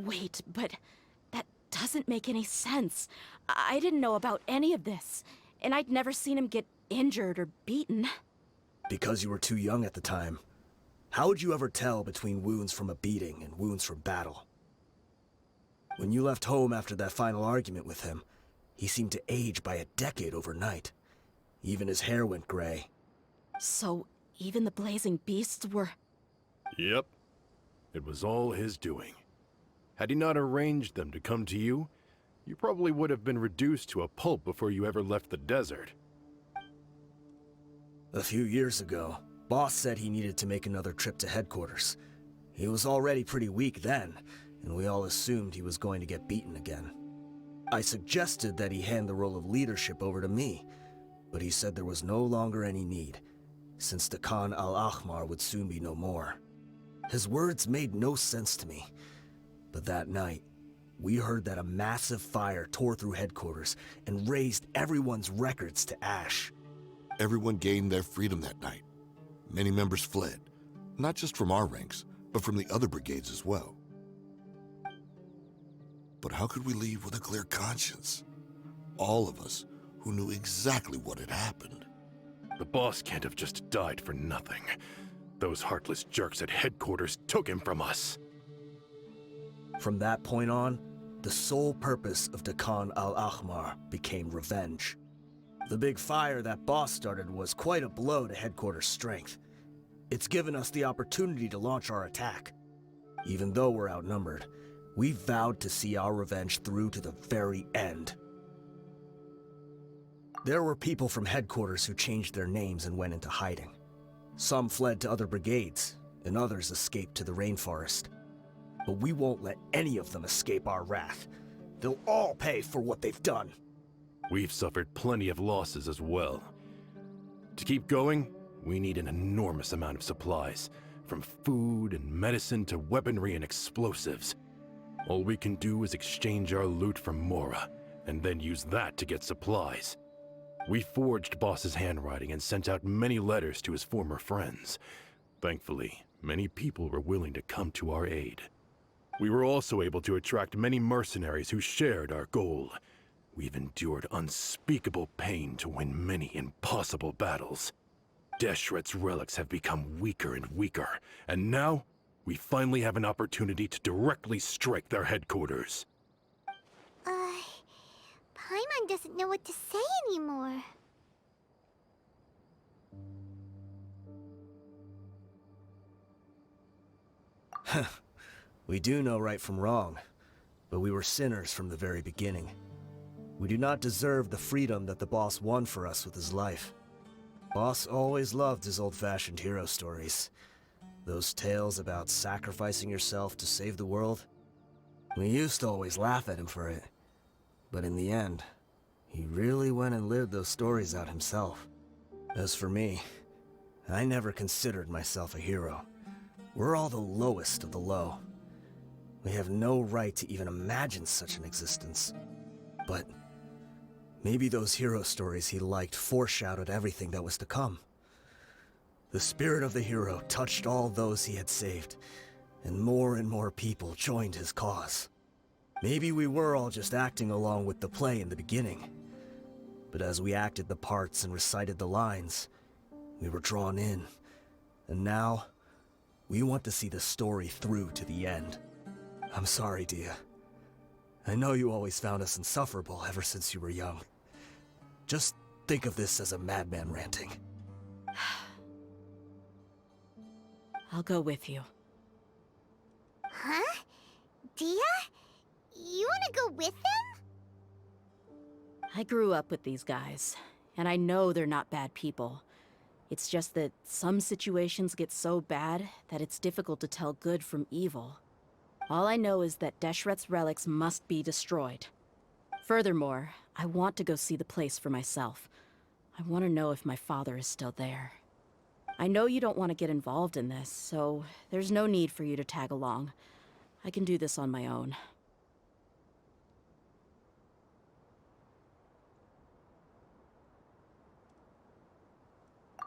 Wait, but that doesn't make any sense. I didn't know about any of this, and I'd never seen him get injured or beaten. Because you were too young at the time. How would you ever tell between wounds from a beating and wounds from battle? When you left home after that final argument with him, he seemed to age by a decade overnight. Even his hair went gray. So, even the blazing beasts were... Yep. It was all his doing. Had he not arranged them to come to you, you probably would have been reduced to a pulp before you ever left the desert. A few years ago, Boss said he needed to make another trip to headquarters. He was already pretty weak then, and we all assumed he was going to get beaten again. I suggested that he hand the role of leadership over to me, but he said there was no longer any need, since the Khan al-Ahmar would soon be no more. His words made no sense to me, but that night, we heard that a massive fire tore through headquarters and razed everyone's records to ash. Everyone gained their freedom that night. Many members fled, not just from our ranks, but from the other brigades as well. But how could we leave with a clear conscience? All of us who knew exactly what had happened. The boss can't have just died for nothing. Those heartless jerks at headquarters took him from us. From that point on, the sole purpose of the Khan al-Ahmar became revenge. The big fire that Boss started was quite a blow to headquarters' strength. It's given us the opportunity to launch our attack. Even though we're outnumbered, we vowed to see our revenge through to the very end. There were people from headquarters who changed their names and went into hiding. Some fled to other brigades, and others escaped to the rainforest. But we won't let any of them escape our wrath. They'll all pay for what they've done. We've suffered plenty of losses as well. To keep going, we need an enormous amount of supplies, from food and medicine to weaponry and explosives. All we can do is exchange our loot from Mora, and then use that to get supplies. We forged Boss's handwriting and sent out many letters to his former friends. Thankfully, many people were willing to come to our aid. We were also able to attract many mercenaries who shared our goal. We've endured unspeakable pain to win many impossible battles. Deshret's relics have become weaker and weaker, and now we finally have an opportunity to directly strike their headquarters. Paimon doesn't know what to say anymore. We do know right from wrong, but we were sinners from the very beginning. We do not deserve the freedom that the boss won for us with his life. Boss always loved his old-fashioned hero stories. Those tales about sacrificing yourself to save the world. We used to always laugh at him for it. But in the end, he really went and lived those stories out himself. As for me, I never considered myself a hero. We're all the lowest of the low. We have no right to even imagine such an existence. But maybe those hero stories he liked foreshadowed everything that was to come. The spirit of the hero touched all those he had saved, and more people joined his cause. Maybe we were all just acting along with the play in the beginning. But as we acted the parts and recited the lines, we were drawn in. And now, we want to see the story through to the end. I'm sorry, DEHYA. I know you always found us insufferable ever since you were young. Just think of this as a madman ranting. I'll go with you. Huh? DEHYA? You wanna go with them? I grew up with these guys. And I know they're not bad people. It's just that some situations get so bad that it's difficult to tell good from evil. All I know is that Deshret's relics must be destroyed. Furthermore, I want to go see the place for myself. I want to know if my father is still there. I know you don't want to get involved in this, so there's no need for you to tag along. I can do this on my own.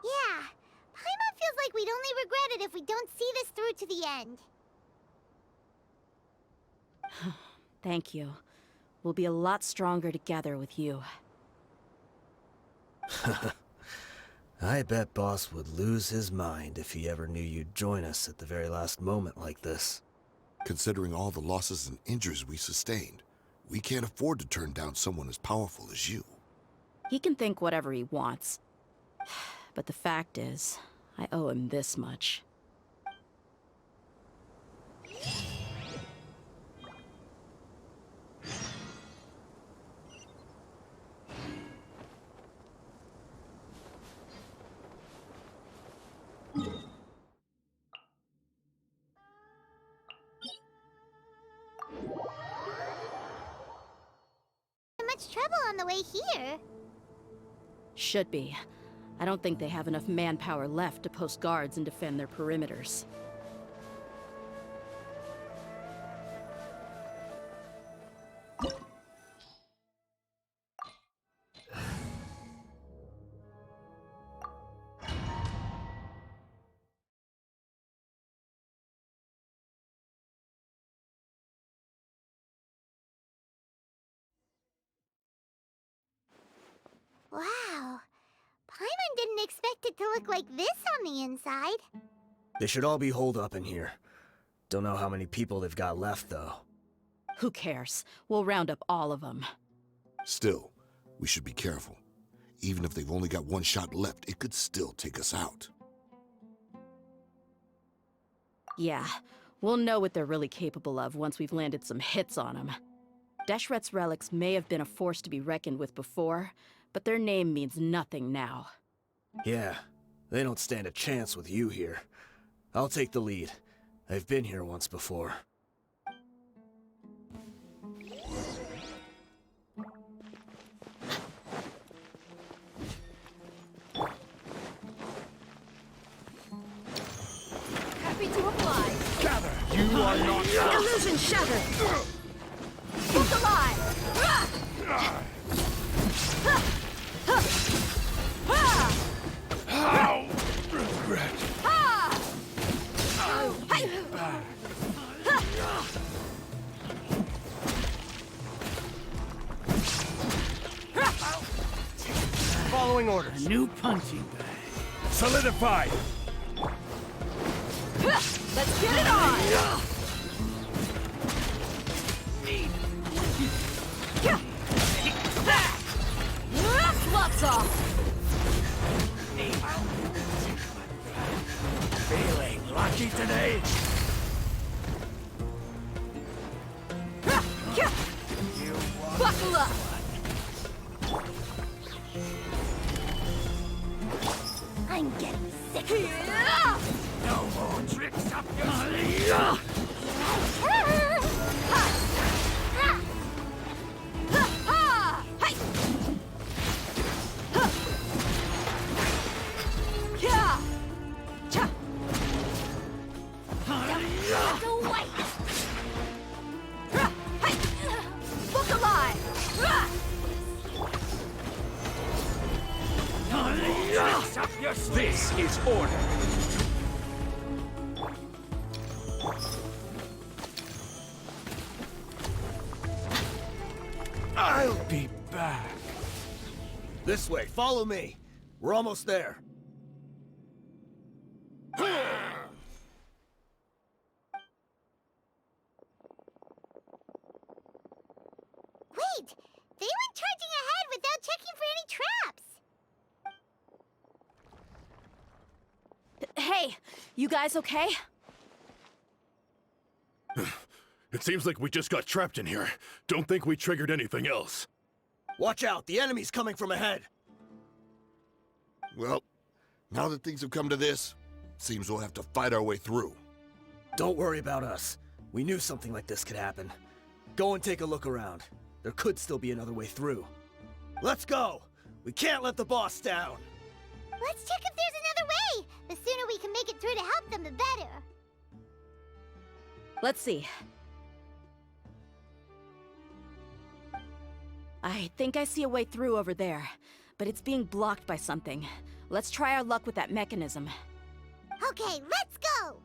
Yeah, Paimon feels like we'd only regret it if we don't see this through to the end. Thank you. We'll be a lot stronger together with you. I bet Boss would lose his mind if he ever knew you'd join us at the very last moment like this. Considering all the losses and injuries we sustained, we can't afford to turn down someone as powerful as you. He can think whatever he wants. But the fact is, I owe him this much. Much trouble on the way here. Should be. I don't think they have enough manpower left to post guards and defend their perimeters. Wow. Paimon didn't expect it to look like this on the inside. They should all be holed up in here. Don't know how many people they've got left, though. Who cares? We'll round up all of them. Still, we should be careful. Even if they've only got one shot left, it could still take us out. Yeah, we'll know what they're really capable of once we've landed some hits on them. Deshret's relics may have been a force to be reckoned with before, but their name means nothing now. Yeah, they don't stand a chance with you here. I'll take the lead. I've been here once before. Happy to apply. Gather! You are not Illusion shattered. Book alive. How? Regret. Following orders. A new punching bag. Solidified! Let's get it on. Lots off. Feeling lucky today? Buckle up. I'm getting sick. No more tricks up your sleeve! Book alive. Tricks up your sleeve! This is order! I'll be back. This way, follow me. We're almost there. Wait! They went charging ahead without checking for any traps! Hey, you guys okay? It seems like we just got trapped in here. Don't think we triggered anything else. Watch out, the enemy's coming from ahead. Well, now that things have come to this, seems we'll have to fight our way through. Don't worry about us. We knew something like this could happen. Go and take a look around. There could still be another way through. Let's go! We can't let the boss down! Let's check if there's another way! The sooner we can make it through to help them, the better. Let's see. I think I see a way through over there, but it's being blocked by something. Let's try our luck with that mechanism. Okay, let's go!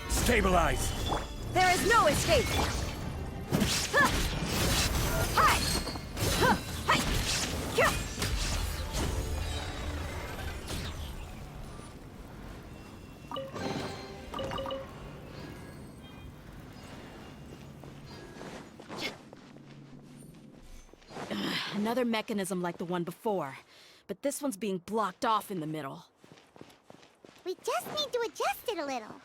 Stabilize! There is no escape! Ha! Hi! Ha! Hi! Kya! Another mechanism like the one before, but this one's being blocked off in the middle. We just need to adjust it a little.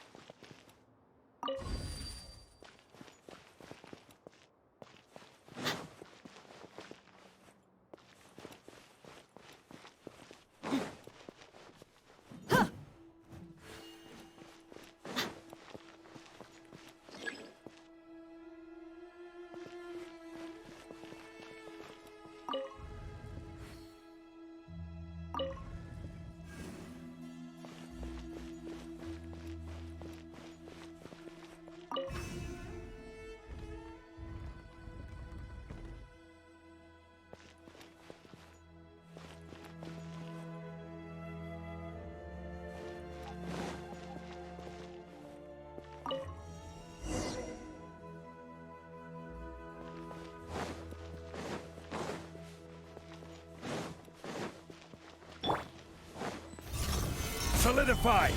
Solidify!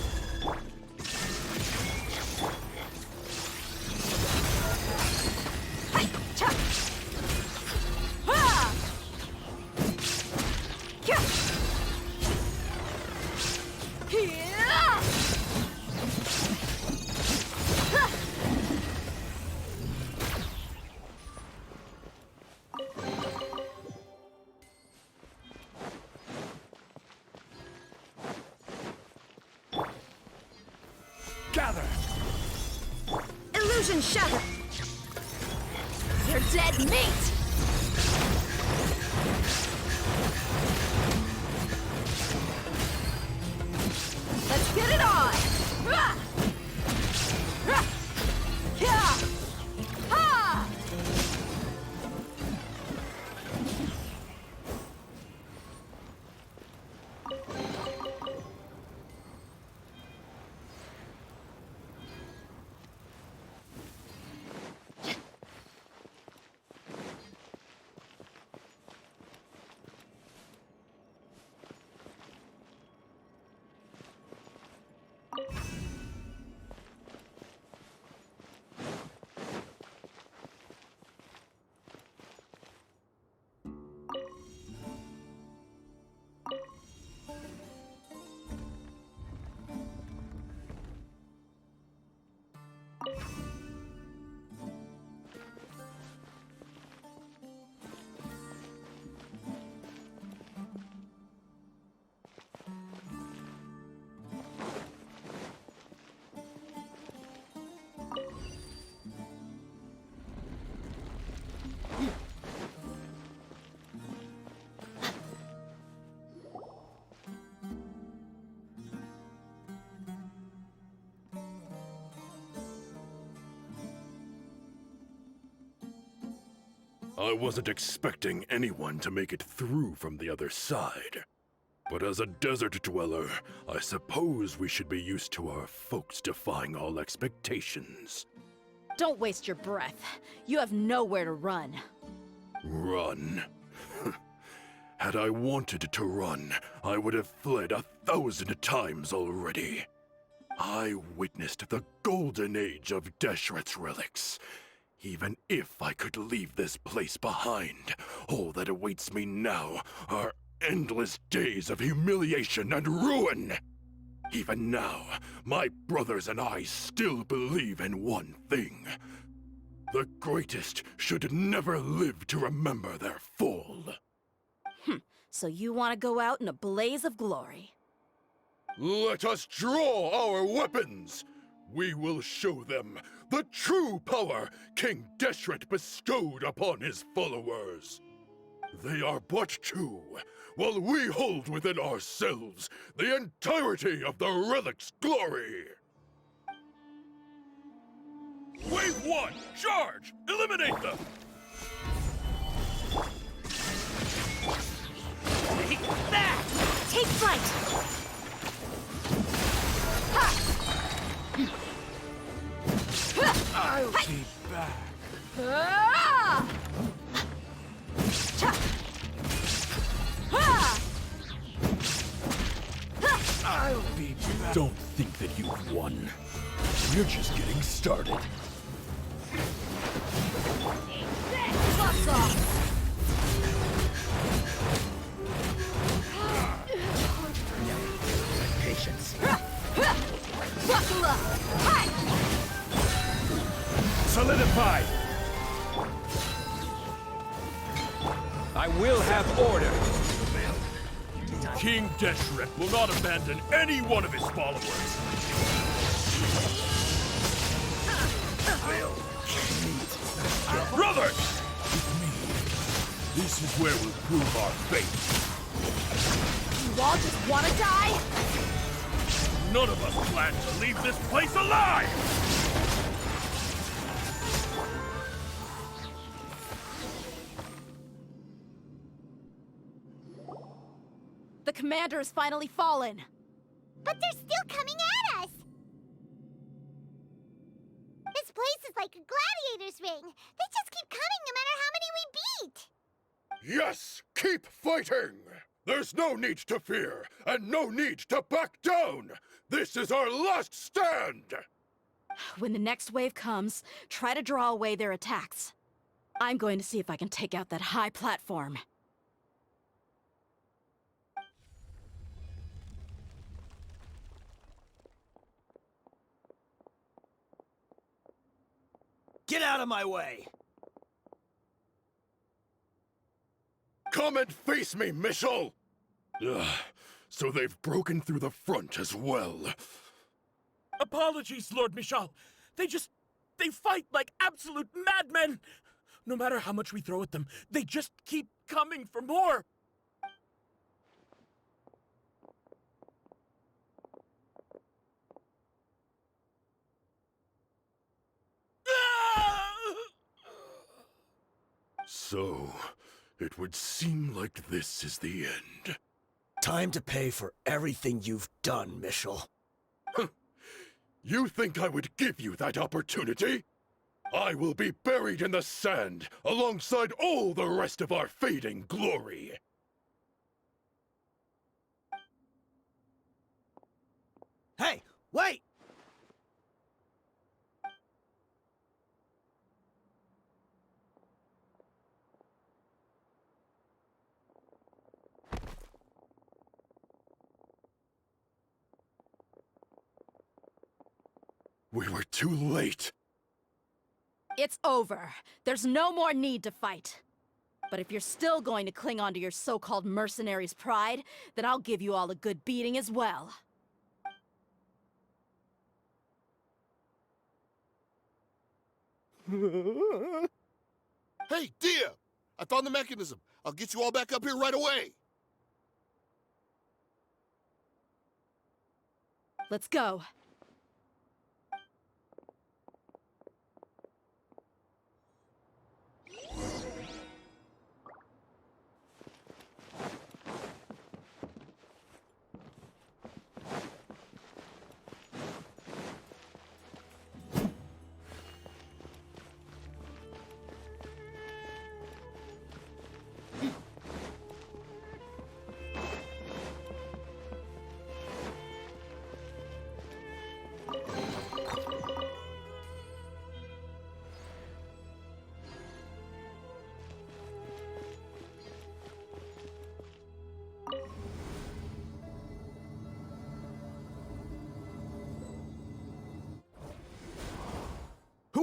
Hi! Cha! Ha! Kya! Here! Ha! Gather! Illusion shattered! You're dead meat! Let's get it on! Rah! Rah! Yeah! Ha! I wasn't expecting anyone to make it through from the other side. But as a desert dweller, I suppose we should be used to our folks defying all expectations. Don't waste your breath. You have nowhere to run. Run? Had I wanted to run, I would have fled 1,000 times already. I witnessed the golden age of Deshret's relics. Even if I could leave this place behind, all that awaits me now are endless days of humiliation and ruin. Even now, my brothers and I still believe in one thing. The greatest should never live to remember their fall. So you want to go out in a blaze of glory. Let us draw our weapons! We will show them the true power King Deshret bestowed upon his followers. They are but two, while we hold within ourselves the entirety of the relic's glory. Wave 1, charge! Eliminate them! Take that! Take flight! I'll be back. Ah! Cha! Ah! I'll be back. Don't think that you've won. We're just getting started. Gloves off! Patience. Buckle up! Hi! Solidified. I will have order. King Deshret will not abandon any one of his followers. Brothers! This is where we'll prove our faith. You all just want to die? None of us plan to leave this place alive! The commander has finally fallen. But they're still coming at us! This place is like a gladiator's ring. They just keep coming no matter how many we beat. Yes! Keep fighting! There's no need to fear, and no need to back down! This is our last stand! When the next wave comes, try to draw away their attacks. I'm going to see if I can take out that high platform. Get out of my way! Come and face me, Michel! Ugh, so they've broken through the front as well. Apologies, Lord Michal. They fight like absolute madmen. No matter how much we throw at them, they just keep coming for more. So, it would seem like this is the end. Time to pay for everything you've done, Michel. You think I would give you that opportunity? I will be buried in the sand alongside all the rest of our fading glory. Hey, wait! We were too late. It's over. There's no more need to fight. But if you're still going to cling on to your so-called mercenary's pride, then I'll give you all a good beating as well. Hey, Dia! I found the mechanism. I'll get you all back up here right away. Let's go.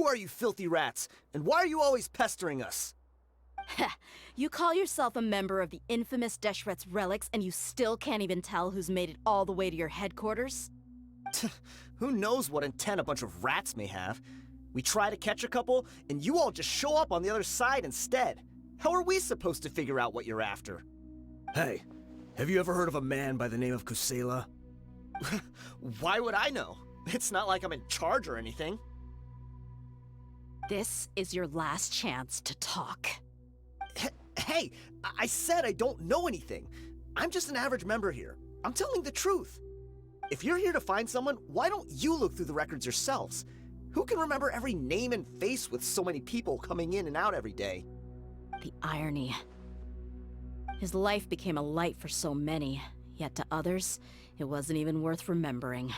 Who are you filthy rats? And why are you always pestering us? You call yourself a member of the infamous Deshret's relics, and you still can't even tell who's made it all the way to your headquarters? Who knows what intent a bunch of rats may have? We try to catch a couple, and you all just show up on the other side instead. How are we supposed to figure out what you're after? Hey, have you ever heard of a man by the name of Kusela? Why would I know? It's not like I'm in charge or anything. This is your last chance to talk. Hey, I said I don't know anything. I'm just an average member here. I'm telling the truth. If you're here to find someone, why don't you look through the records yourselves? Who can remember every name and face with so many people coming in and out every day? The irony. His life became a light for so many, yet to others, it wasn't even worth remembering.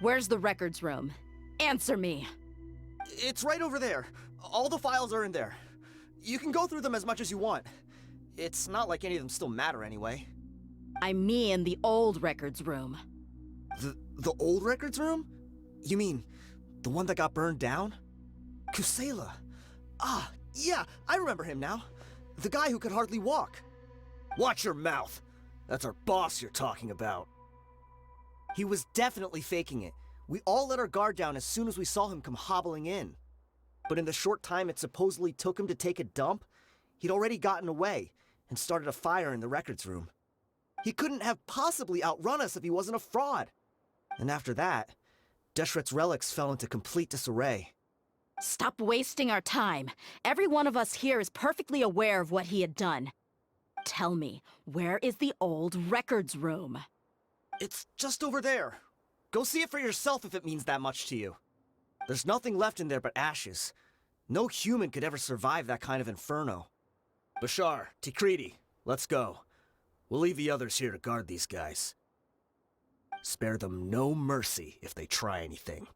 Where's the records room? Answer me! It's right over there. All the files are in there. You can go through them as much as you want. It's not like any of them still matter anyway. I mean the old records room. The old records room? You mean, the one that got burned down? Kusela. Ah, yeah, I remember him now. The guy who could hardly walk. Watch your mouth. That's our boss you're talking about. He was definitely faking it. We all let our guard down as soon as we saw him come hobbling in. But in the short time it supposedly took him to take a dump, he'd already gotten away and started a fire in the records room. He couldn't have possibly outrun us if he wasn't a fraud. And after that, Deshret's relics fell into complete disarray. Stop wasting our time. Every one of us here is perfectly aware of what he had done. Tell me, where is the old records room? It's just over there. Go see it for yourself if it means that much to you. There's nothing left in there but ashes. No human could ever survive that kind of inferno. Bashar, Tikriti, let's go. We'll leave the others here to guard these guys. Spare them no mercy if they try anything.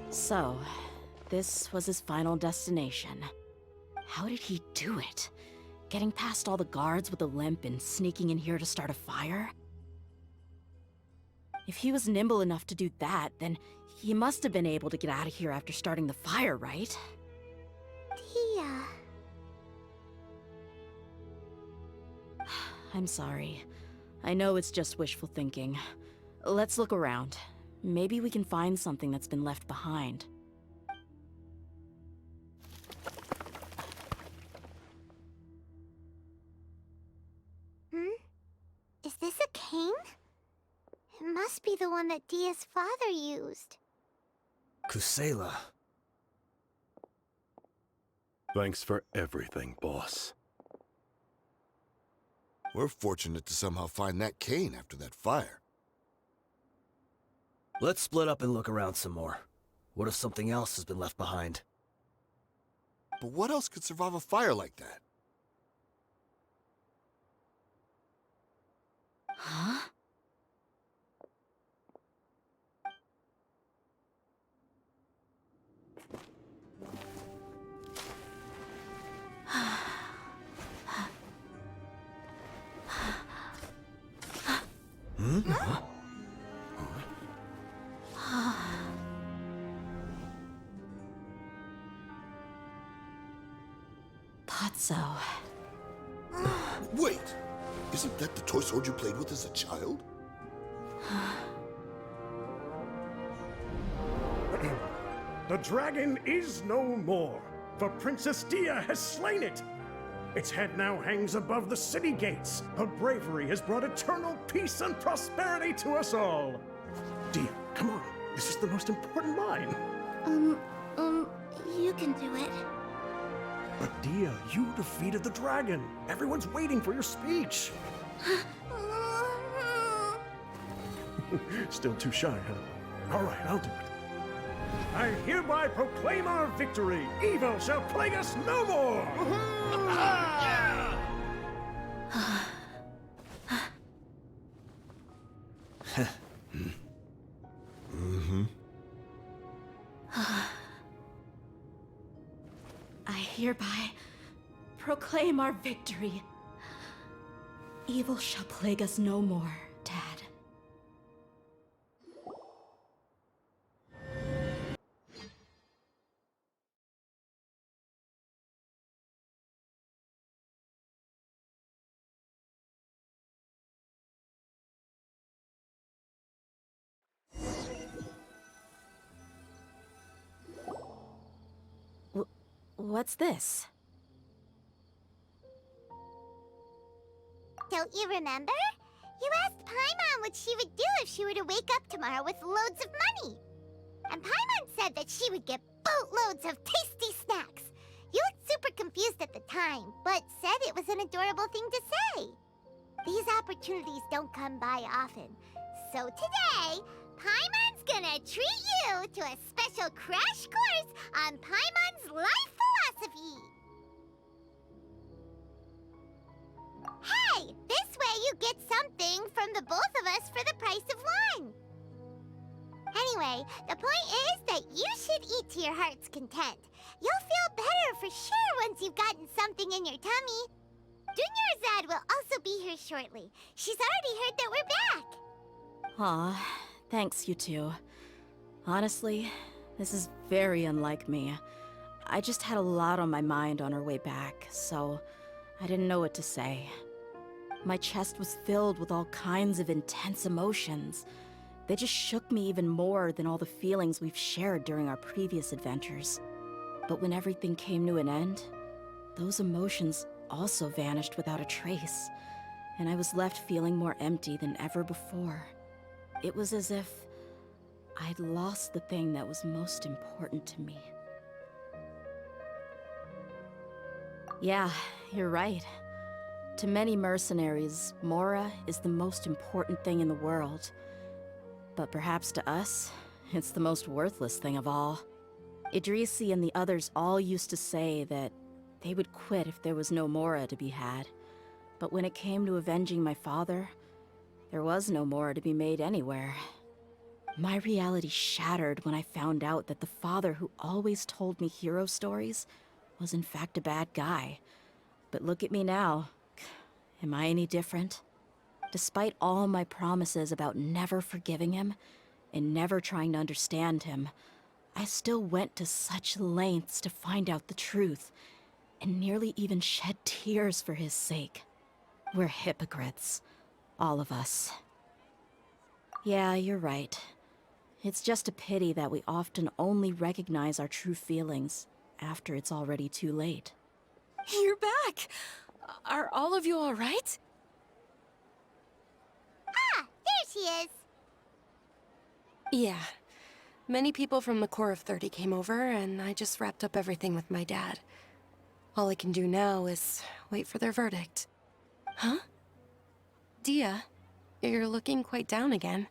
So, this was his final destination. How did he do it? Getting past all the guards with a limp and sneaking in here to start a fire? If he was nimble enough to do that, then he must have been able to get out of here after starting the fire, right? DEHYA. I'm sorry. I know it's just wishful thinking. Let's look around. Maybe we can find something that's been left behind. Is this a cane? It must be the one that DEHYA's father used. Kusela. Thanks for everything, boss. We're fortunate to somehow find that cane after that fire. Let's split up and look around some more. What if something else has been left behind? But what else could survive a fire like that? Huh? Potso. Wait! Isn't that the toy sword you played with as a child? The dragon is no more, for Princess DEHYA has slain it. Its head now hangs above the city gates. Her bravery has brought eternal peace and prosperity to us all. Dia, come on. This is the most important line. You can do it. But Dia, you defeated the dragon. Everyone's waiting for your speech. Still too shy, huh? All right, I'll do it. I hereby proclaim our victory. Evil shall plague us no more. I hereby proclaim our victory. Evil shall plague us no more, Dad. What's this? Don't you remember? You asked Paimon what she would do if she were to wake up tomorrow with loads of money. And Paimon said that she would get boatloads of tasty snacks. You looked super confused at the time, but said it was an adorable thing to say. These opportunities don't come by often. So today, Paimon's gonna treat you to a special crash course on Paimon's life philosophy. Hey, this way you get something from the both of us for the price of one. Anyway, the point is that you should eat to your heart's content. You'll feel better for sure once you've gotten something in your tummy. Dunyarzad will also be here shortly. She's already heard that we're back. Aw, thanks, you two. Honestly, this is very unlike me. I just had a lot on my mind on our way back, so I didn't know what to say. My chest was filled with all kinds of intense emotions. They just shook me even more than all the feelings we've shared during our previous adventures. But when everything came to an end, those emotions also vanished without a trace, and I was left feeling more empty than ever before. It was as if I'd lost the thing that was most important to me. Yeah, you're right. To many mercenaries, Mora is the most important thing in the world. But perhaps to us, it's the most worthless thing of all. Idrisi and the others all used to say that they would quit if there was no Mora to be had. But when it came to avenging my father, there was no Mora to be made anywhere. My reality shattered when I found out that the father who always told me hero stories was in fact a bad guy. But look at me now. Am I any different? Despite all my promises about never forgiving him and never trying to understand him, I still went to such lengths to find out the truth, and nearly even shed tears for his sake. We're hypocrites. All of us. Yeah, you're right. It's just a pity that we often only recognize our true feelings after it's already too late. You're back! Are all of you all right? Ah, there she is. Yeah. Many people from the Corps of 30 came over, and I just wrapped up everything with my dad. All I can do now is wait for their verdict. Huh? Dia, you're looking quite down again.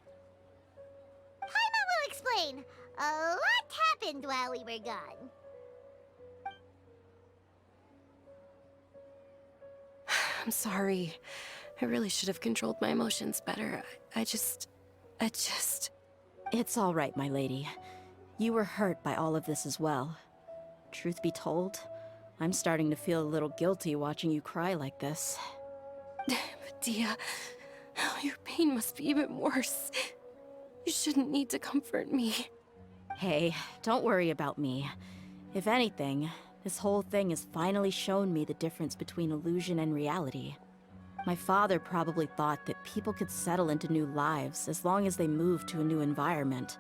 Paimon will explain. A lot happened while we were gone. I'm sorry. I really should have controlled my emotions better. I just... It's all right, my lady. You were hurt by all of this as well. Truth be told, I'm starting to feel a little guilty watching you cry like this. But Dia, your pain must be even worse. You shouldn't need to comfort me. Hey, don't worry about me. If anything, this whole thing has finally shown me the difference between illusion and reality. My father probably thought that people could settle into new lives as long as they moved to a new environment.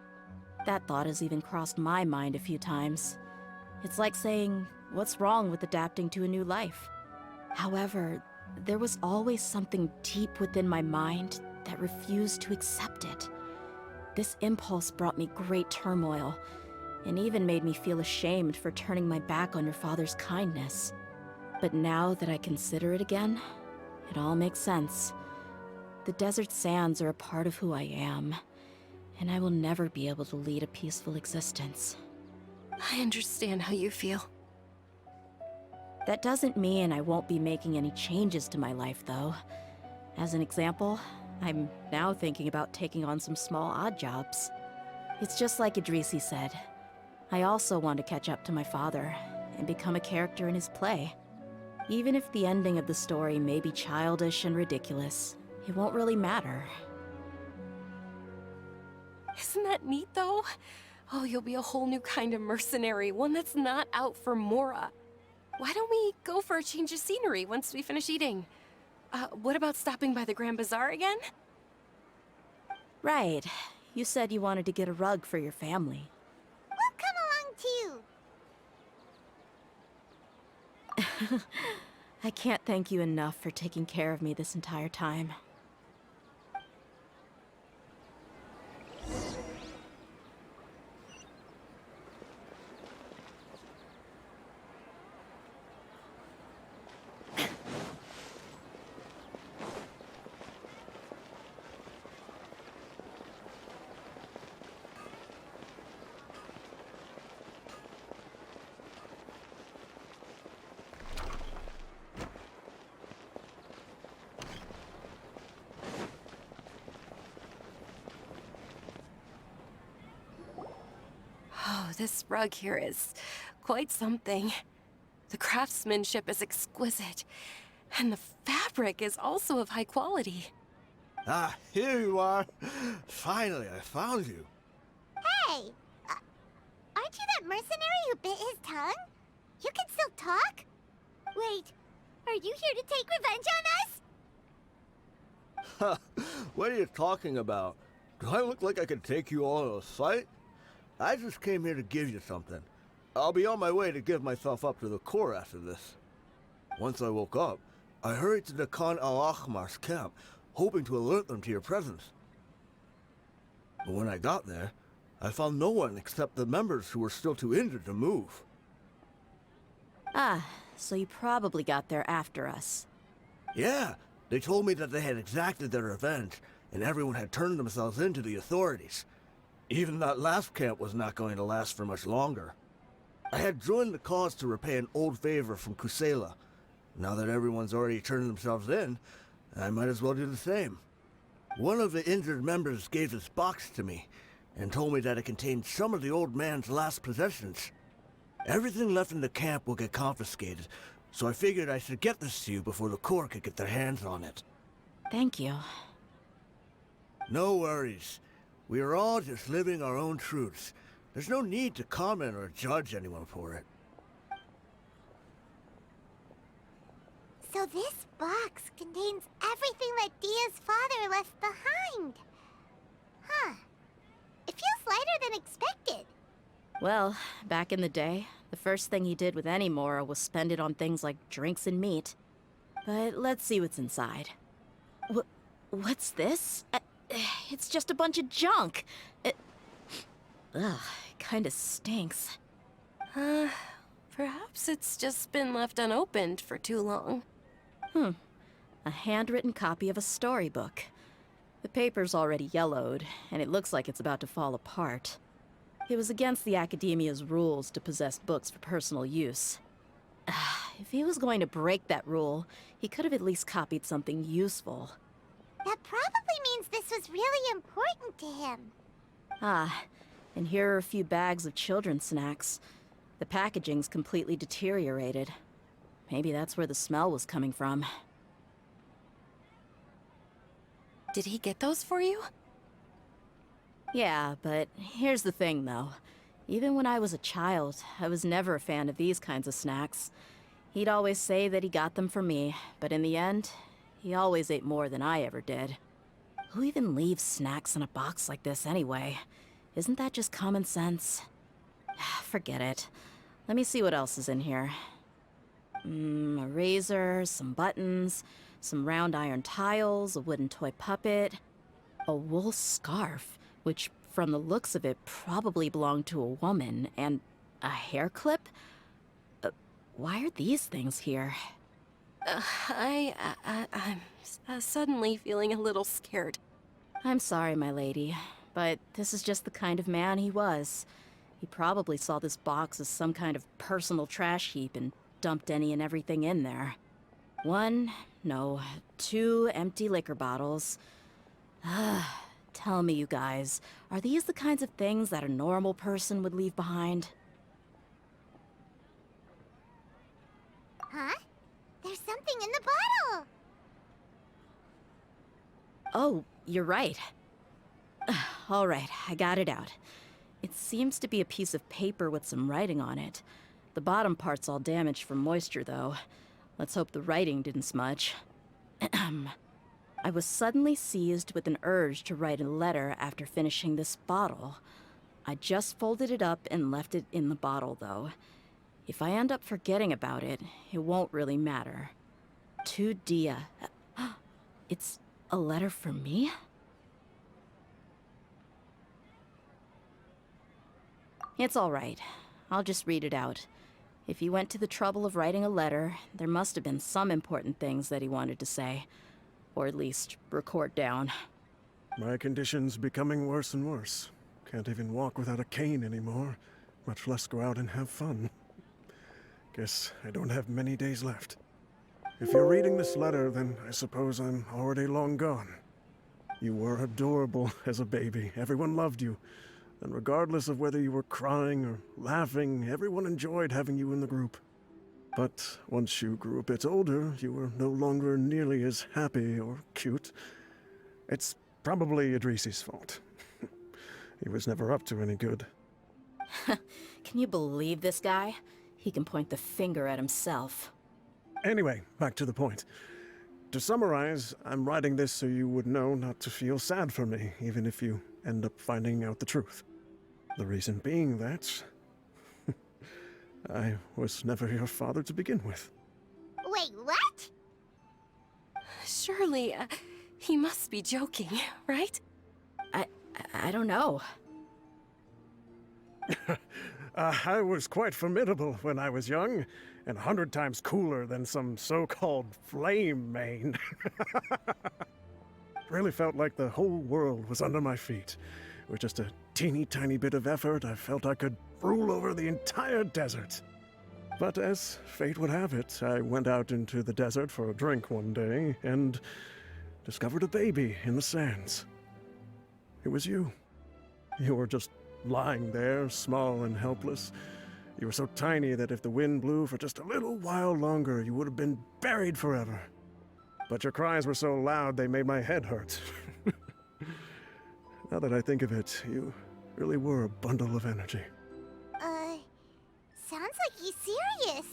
That thought has even crossed my mind a few times. It's like saying, what's wrong with adapting to a new life? However, there was always something deep within my mind that refused to accept it. This impulse brought me great turmoil, and even made me feel ashamed for turning my back on your father's kindness. But now that I consider it again, it all makes sense. The desert sands are a part of who I am, and I will never be able to lead a peaceful existence. I understand how you feel. That doesn't mean I won't be making any changes to my life, though. As an example, I'm now thinking about taking on some small odd jobs. It's just like Idrisi said. I also want to catch up to my father and become a character in his play. Even if the ending of the story may be childish and ridiculous, it won't really matter. Isn't that neat, though? Oh, you'll be a whole new kind of mercenary, one that's not out for Mora. Why don't we go for a change of scenery once we finish eating? What about stopping by the Grand Bazaar again? Right. You said you wanted to get a rug for your family. We'll come along too. I can't thank you enough for taking care of me this entire time. Oh, this rug here is quite something. The craftsmanship is exquisite, and the fabric is also of high quality. Ah, here you are. Finally, I found you. Hey! Aren't you that mercenary who bit his tongue? You can still talk? Wait, are you here to take revenge on us? What are you talking about? Do I look like I could take you all in a fight? I just came here to give you something. I'll be on my way to give myself up to the Corps after this. Once I woke up, I hurried to the Khan al-Ahmar's camp, hoping to alert them to your presence. But when I got there, I found no one except the members who were still too injured to move. Ah, so you probably got there after us. Yeah, they told me that they had exacted their revenge, and everyone had turned themselves in to the authorities. Even that last camp was not going to last for much longer. I had joined the cause to repay an old favor from Kusela. Now that everyone's already turned themselves in, I might as well do the same. One of the injured members gave this box to me, and told me that it contained some of the old man's last possessions. Everything left in the camp will get confiscated, so I figured I should get this to you before the Corps could get their hands on it. Thank you. No worries. We are all just living our own truths. There's no need to comment or judge anyone for it. So this box contains everything that Dia's father left behind. Huh. It feels lighter than expected. Well, back in the day, the first thing he did with any Mora was spend it on things like drinks and meat. But let's see what's inside. What's this? It's just a bunch of junk. It kinda stinks. Perhaps it's just been left unopened for too long. A handwritten copy of a storybook. The paper's already yellowed, and it looks like it's about to fall apart. It was against the Academia's rules to possess books for personal use. If he was going to break that rule, he could have at least copied something useful. That probably means this was really important to him. And here are a few bags of children's snacks. The packaging's completely deteriorated. Maybe that's where the smell was coming from. Did he get those for you? Yeah, but here's the thing, though. Even when I was a child, I was never a fan of these kinds of snacks. He'd always say that he got them for me, but in the end, he always ate more than I ever did. Who even leaves snacks in a box like this anyway? Isn't that just common sense? Forget it. Let me see what else is in here. A razor, some buttons, some round iron tiles, a wooden toy puppet, a wool scarf, which from the looks of it probably belonged to a woman, and a hair clip? Why are these things here? I'm suddenly feeling a little scared. I'm sorry, my lady, but this is just the kind of man he was. He probably saw this box as some kind of personal trash heap and dumped any and everything in there. 2 empty liquor bottles. Tell me, you guys, are these the kinds of things that a normal person would leave behind? Huh? There's something in the bottle! Oh, you're right. All right, I got it out. It seems to be a piece of paper with some writing on it. The bottom part's all damaged from moisture, though. Let's hope the writing didn't smudge. I was suddenly seized with an urge to write a letter after finishing this bottle. I just folded it up and left it in the bottle, though. If I end up forgetting about it, it won't really matter. To DEHYA. It's a letter for me? It's all right. I'll just read it out. If he went to the trouble of writing a letter, there must have been some important things that he wanted to say. Or at least record down. My condition's becoming worse and worse. Can't even walk without a cane anymore, much less go out and have fun. Guess I don't have many days left. If you're reading this letter, then I suppose I'm already long gone. You were adorable as a baby. Everyone loved you. And regardless of whether you were crying or laughing, everyone enjoyed having you in the group. But once you grew a bit older, you were no longer nearly as happy or cute. It's probably Idrisi's fault. He was never up to any good. Can you believe this guy? He can point the finger at himself. Anyway, back to the point. To summarize, I'm writing this so you would know not to feel sad for me, even if you end up finding out the truth. The reason being that I was never your father to begin with. Wait, what? Surely, he must be joking, right? I don't know. I was quite formidable when I was young, and 100 times cooler than some so-called flame main. Really felt like the whole world was under my feet. With just a teeny tiny bit of effort, I felt I could rule over the entire desert. But as fate would have it, I went out into the desert for a drink one day, and discovered a baby in the sands. It was you. You were just lying there, small and helpless. You were so tiny that if the wind blew for just a little while longer, you would have been buried forever. But your cries were so loud they made my head hurt. Now that I think of it, you really were a bundle of energy. Sounds like he's serious.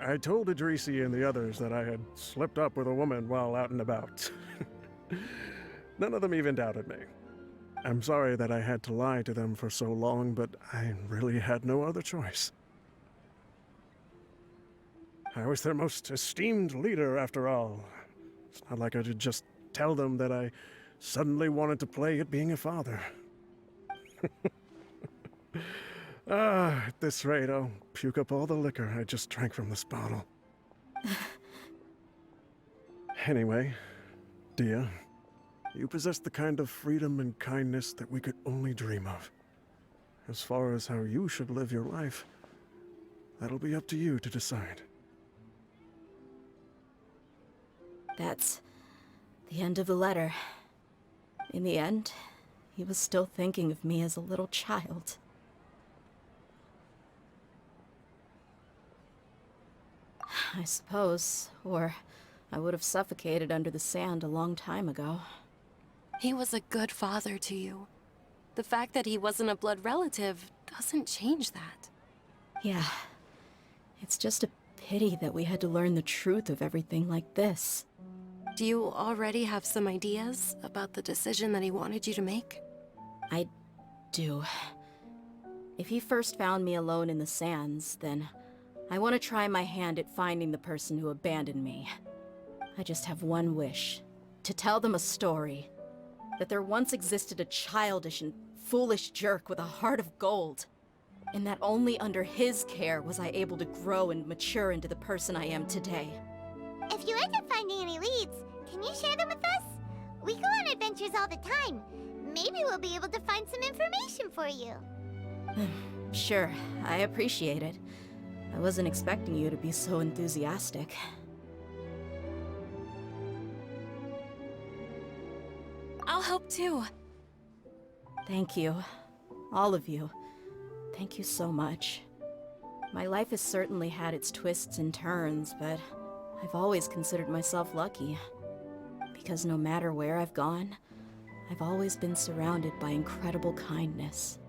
I told Idrisi and the others that I had slipped up with a woman while out and about. None of them even doubted me. I'm sorry that I had to lie to them for so long, but I really had no other choice. I was their most esteemed leader, after all. It's not like I could just tell them that I suddenly wanted to play at being a father. At this rate, I'll puke up all the liquor I just drank from this bottle. Anyway, DEHYA, you possess the kind of freedom and kindness that we could only dream of. As far as how you should live your life, that'll be up to you to decide. That's the end of the letter. In the end, he was still thinking of me as a little child. I suppose, or I would have suffocated under the sand a long time ago. He was a good father to you. The fact that he wasn't a blood relative doesn't change that. Yeah. It's just a pity that we had to learn the truth of everything like this. Do you already have some ideas about the decision that he wanted you to make? I do. If he first found me alone in the sands, then I want to try my hand at finding the person who abandoned me. I just have one wish. To tell them a story. That there once existed a childish and foolish jerk with a heart of gold. And that only under his care was I able to grow and mature into the person I am today. If you end up finding any leads, can you share them with us? We go on adventures all the time. Maybe we'll be able to find some information for you. Sure, I appreciate it. I wasn't expecting you to be so enthusiastic. I'll help too. Thank you. All of you. Thank you so much. My life has certainly had its twists and turns, but I've always considered myself lucky. Because no matter where I've gone, I've always been surrounded by incredible kindness.